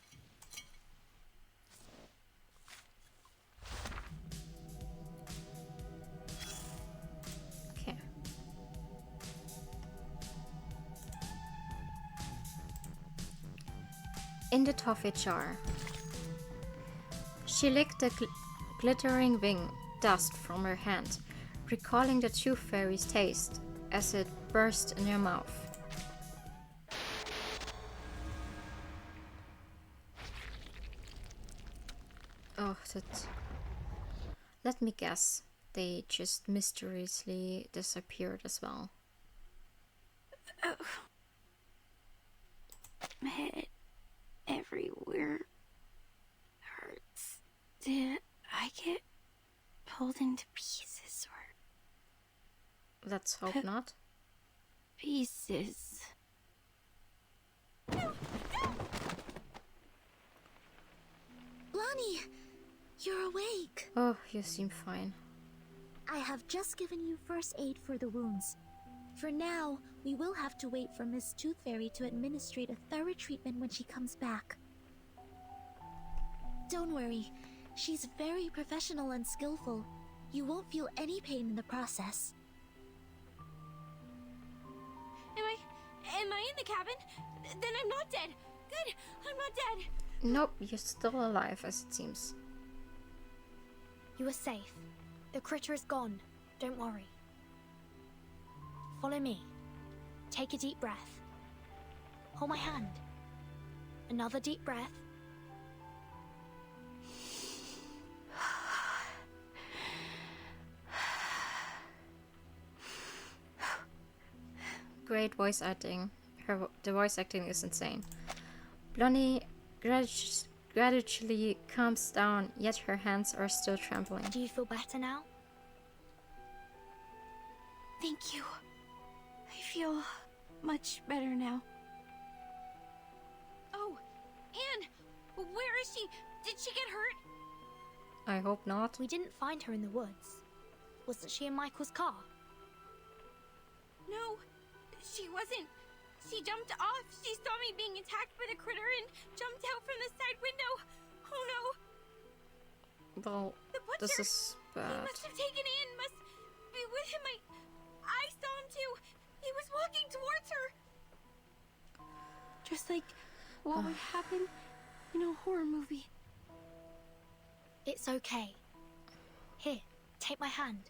Okay. In the toffee jar. She licked the glittering wing dust from her hand, recalling the Tooth Fairy's taste as it burst in her mouth. Oh, that... Let me guess. They just mysteriously disappeared as well. Oh. My head everywhere hurts. Did I get pulled into pieces or... Let's hope not. Pieces. Lonnie, you're awake. Oh, you seem fine. I have just given you first aid for the wounds. For now, we will have to wait for Miss Tooth Fairy to administrate a thorough treatment when she comes back. Don't worry, she's very professional and skillful. You won't feel any pain in the process. Am I in the cabin? Then I'm not dead. Good, I'm not dead. Nope, you're still alive as it seems. You are safe. The critter is gone. Don't worry. Follow me. Take a deep breath. Hold my hand. Another deep breath. Great voice acting. The voice acting is insane. Blondie gradually calms down, yet her hands are still trembling. Do you feel better now? Thank you. I feel much better now. Oh, Anne! Where is she? Did she get hurt? I hope not. We didn't find her in the woods. Wasn't she in Michael's car? No, she wasn't. She jumped off. She saw me being attacked by the critter and jumped out from the side window. Oh no. Well, the butcher, this is bad. He must have taken Anne. Must be with him. I saw him too. He was walking towards her. Just like what would happen in a horror movie. It's okay. Here, take my hand.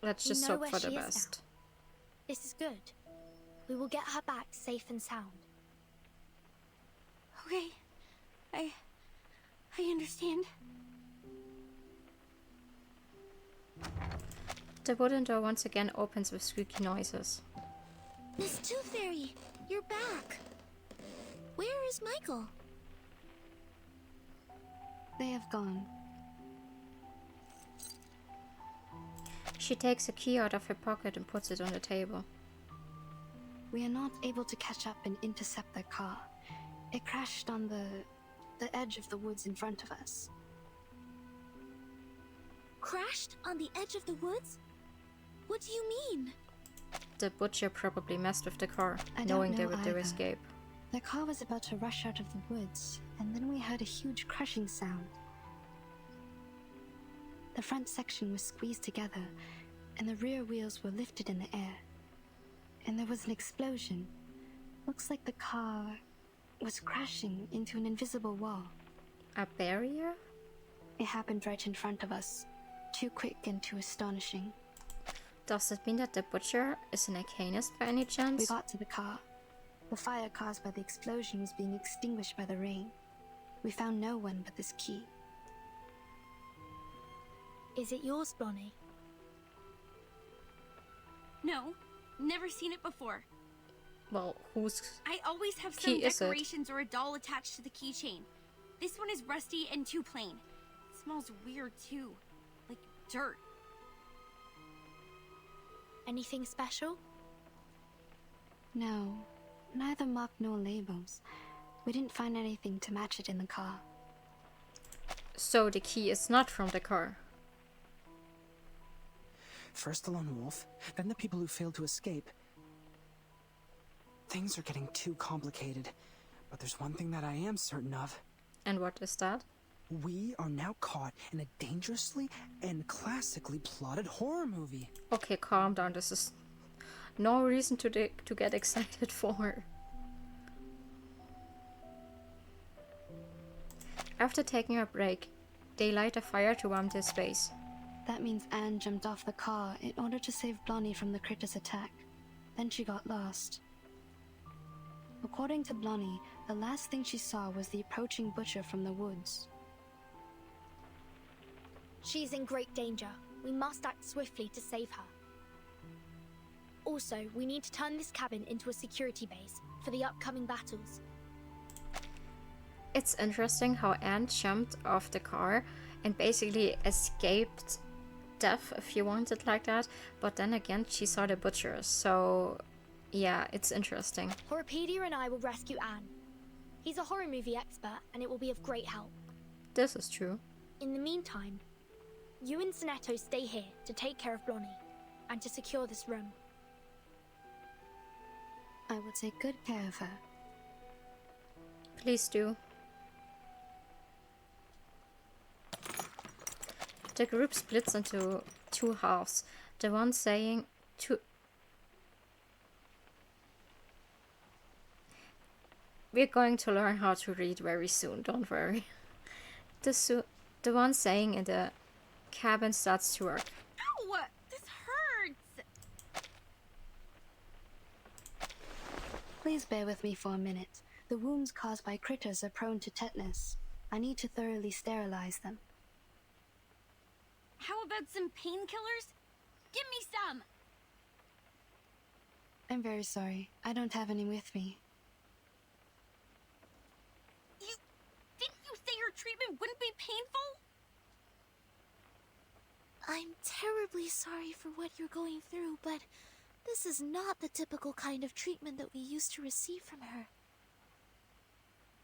Let's just hope for the best. This is good. We will get her back safe and sound. Okay. I understand. The wooden door once again opens with squeaky noises. Miss Tooth Fairy, you're back. Where is Michael? They have gone. She takes a key out of her pocket and puts it on the table. We are not able to catch up and intercept their car. It crashed on the edge of the woods in front of us. Crashed on the edge of the woods? What do you mean? The butcher probably messed with the car, I knowing don't they know would do either. escape. The car was about to rush out of the woods, and then we heard a huge crushing sound. The front section was squeezed together, and the rear wheels were lifted in the air. And there was an explosion. Looks like the car was crashing into an invisible wall. A barrier? It happened right in front of us. Too quick and too astonishing. Does it mean that the butcher is an arcanist by any chance? We got to the car. The fire caused by the explosion was being extinguished by the rain. We found no one but this key. Is it yours, Blonnie? No, never seen it before. Well, whose I always have some key is it? decorations or a doll attached to the keychain. This one is rusty and too plain. It smells weird too, like dirt. Anything special? No, neither mark nor labels. We didn't find anything to match it in the car. So the key is not from the car. First the lone wolf, then the people who failed to escape. Things are getting too complicated, but there's one thing that I am certain of. And what is that? We are now caught in a dangerously and classically plotted horror movie. Okay, calm down. This is no reason to get excited for. After taking a break, they light a fire to warm their space. That means Anne jumped off the car in order to save Blonnie from the critter's attack. Then she got lost. According to Blonnie, the last thing she saw was the approaching butcher from the woods. She's in great danger. We must act swiftly to save her. Also, we need to turn this cabin into a security base for the upcoming battles. It's interesting how Anne jumped off the car and basically escaped death, if you want it like that. But then again, she saw the butcher, so yeah, it's interesting. Horrorpedia and I will rescue Anne. He's a horror movie expert, and it will be of great help. This is true. In the meantime, you and Sonetto stay here to take care of Blonnie and to secure this room. I will take good care of her. Please do. The group splits into two halves. The one saying We're going to learn how to read very soon, don't worry. The one saying in the cabin starts to work. Ow! This hurts! Please bear with me for a minute. The wounds caused by critters are prone to tetanus. I need to thoroughly sterilize them. How about some painkillers? Give me some! I'm very sorry. I don't have any with me. Didn't you say your treatment wouldn't be painful? I'm terribly sorry for what you're going through, but this is not the typical kind of treatment that we used to receive from her.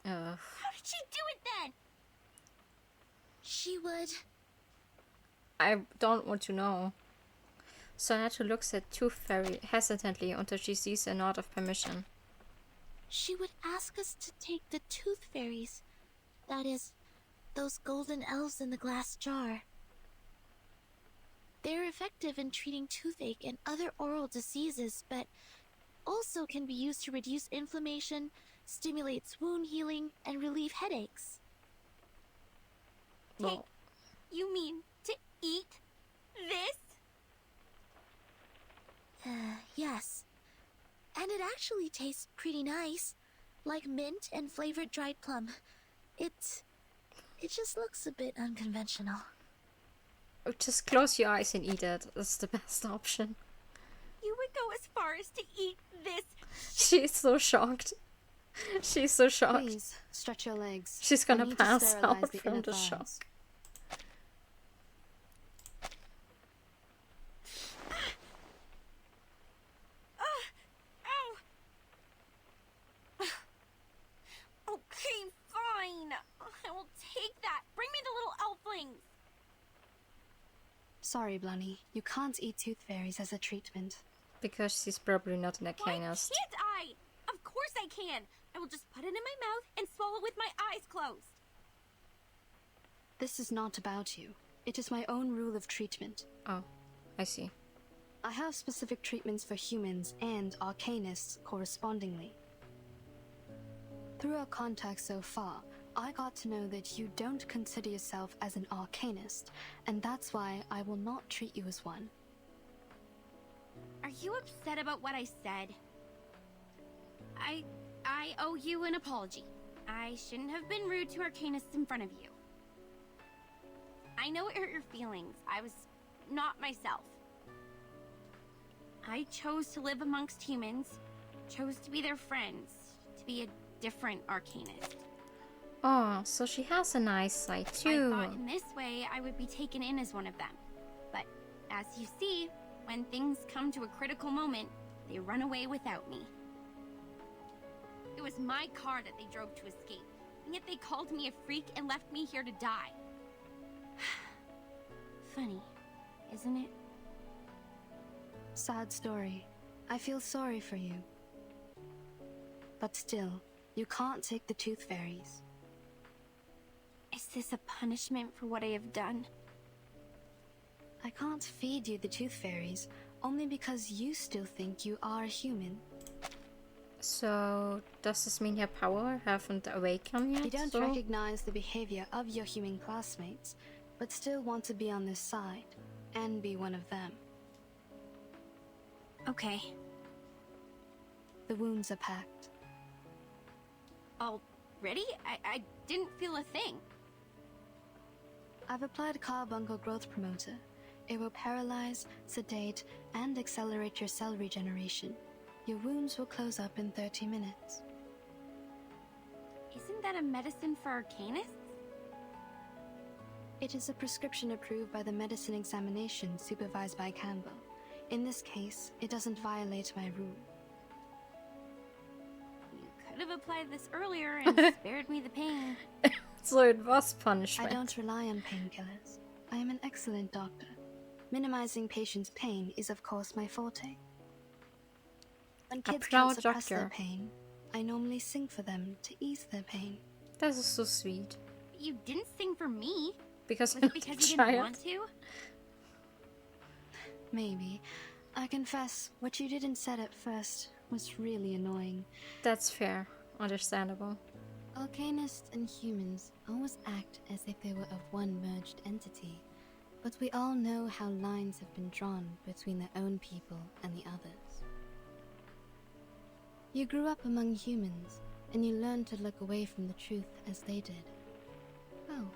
How did she do it then? She would... I don't want to know. Sonetto looks at Tooth very hesitantly until she sees a nod of permission. She would ask us to take the tooth fairies. That is, those golden elves in the glass jar. They're effective in treating toothache and other oral diseases, but also can be used to reduce inflammation, stimulates wound healing, and relieve headaches. Well, you mean to eat this? Yes. And it actually tastes pretty nice. Like mint and flavored dried plum. It just looks a bit unconventional. just close your eyes and eat it. That's the best option. You would go as far as to eat this? She's so shocked. She's so shocked. Please, stretch your legs. She's gonna I need to pass sterilize out the from inner the thighs. shock. Okay, fine. I will take that. Bring me the little elflings. Sorry, Blonnie. You can't eat tooth fairies as a treatment. Because she's probably not in a Why canist. can't I? Of course I can. I will just put it in my mouth and swallow with my eyes closed. This is not about you. It is my own rule of treatment. Oh, I see. I have specific treatments for humans and arcanists correspondingly. Through our contacts so far, I got to know that you don't consider yourself as an arcanist, and that's why I will not treat you as one. Are you upset about what I said? I owe you an apology. I shouldn't have been rude to arcanists in front of you. I know it hurt your feelings. I was not myself. I chose to live amongst humans, chose to be their friends, to be a different arcanist. Oh, so she has a nice side too. I thought in this way I would be taken in as one of them. But as you see, when things come to a critical moment, they run away without me. It was my car that they drove to escape, and yet they called me a freak and left me here to die. Funny, isn't it? Sad story. I feel sorry for you. But still, you can't take the tooth fairies. Is this a punishment for what I have done? I can't feed you the tooth fairies, only because you still think you are human. So, does this mean your power haven't awakened yet? You don't so? recognize the behavior of your human classmates, but still want to be on this side, and be one of them. Okay. The wounds are packed. Already? I didn't feel a thing. I've applied carbuncle growth promoter. It will paralyze, sedate, and accelerate your cell regeneration. Your wounds will close up in 30 minutes. Isn't that a medicine for arcanists? It is a prescription approved by the medicine examination supervised by Campbell. In this case, it doesn't violate my rule. You could have applied this earlier and spared me the pain. So it was punishment. I don't rely on painkillers. I am an excellent doctor. Minimizing patients' pain is of course my forte. When kids can't suppress their pain, I normally sing for them to ease their pain. That is so sweet. You didn't sing for me. Because Was it because you didn't want to? Maybe. I confess, what you didn't said at first was really annoying. That's fair. Understandable. Arcanists and humans always act as if they were of one merged entity, but we all know how lines have been drawn between their own people and the others. You grew up among humans, and you learned to look away from the truth as they did. Oh,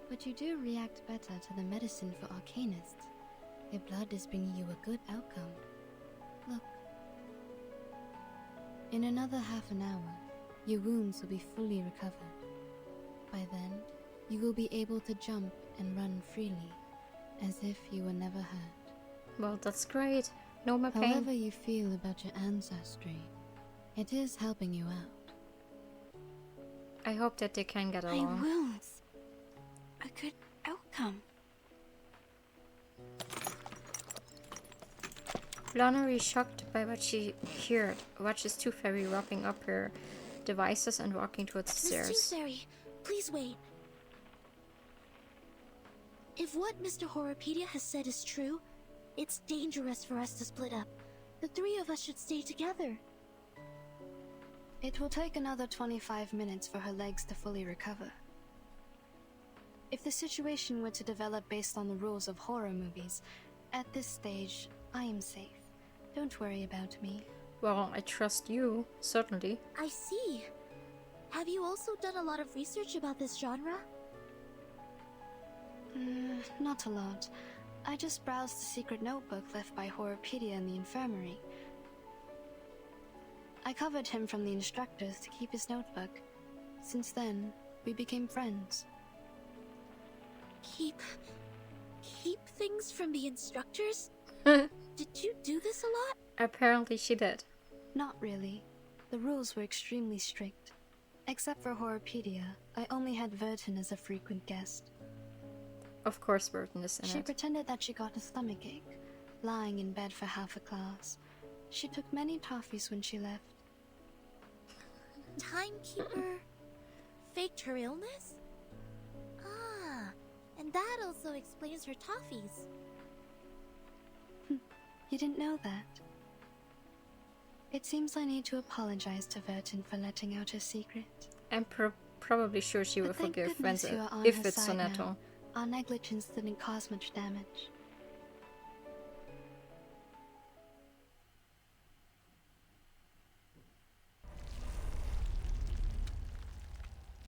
but you do react better to the medicine for arcanists. Your blood is bringing you a good outcome. Look. In another half an hour, your wounds will be fully recovered. By then, you will be able to jump and run freely, as if you were never hurt. Well, that's great. No more pain. However you feel about your ancestry, it is helping you out. I hope that they can get along. My wounds. A good outcome. Flannery, shocked by what she heard, watches Tooth Fairy wrapping up her devices and walking towards the stairs. Miss Tooth Fairy, please wait. If what Mr. Horopedia has said is true, it's dangerous for us to split up. The three of us should stay together. It will take another 25 minutes for her legs to fully recover. If the situation were to develop based on the rules of horror movies, at this stage, I am safe. Don't worry about me. Well, I trust you, certainly. I see. Have you also done a lot of research about this genre? Not a lot. I just browsed the secret notebook left by Horopedia in the infirmary. I covered him from the instructors to keep his notebook. Since then, we became friends. Keep things from the instructors? Did you do this a lot? Apparently she did. Not really. The rules were extremely strict. Except for Horopedia, I only had VERTINN as a frequent guest. Of course VERTINN is in She it. pretended that she got a stomachache, lying in bed for half a class. She took many toffees when she left. Timekeeper faked her illness? Ah, and that also explains her toffees. You didn't know that? It seems I need to apologize to VERTINN for letting out her secret. I'm probably sure she will But thank forgive goodness Wenzel you are on if her it's side Sonetto. now. Our negligence didn't cause much damage.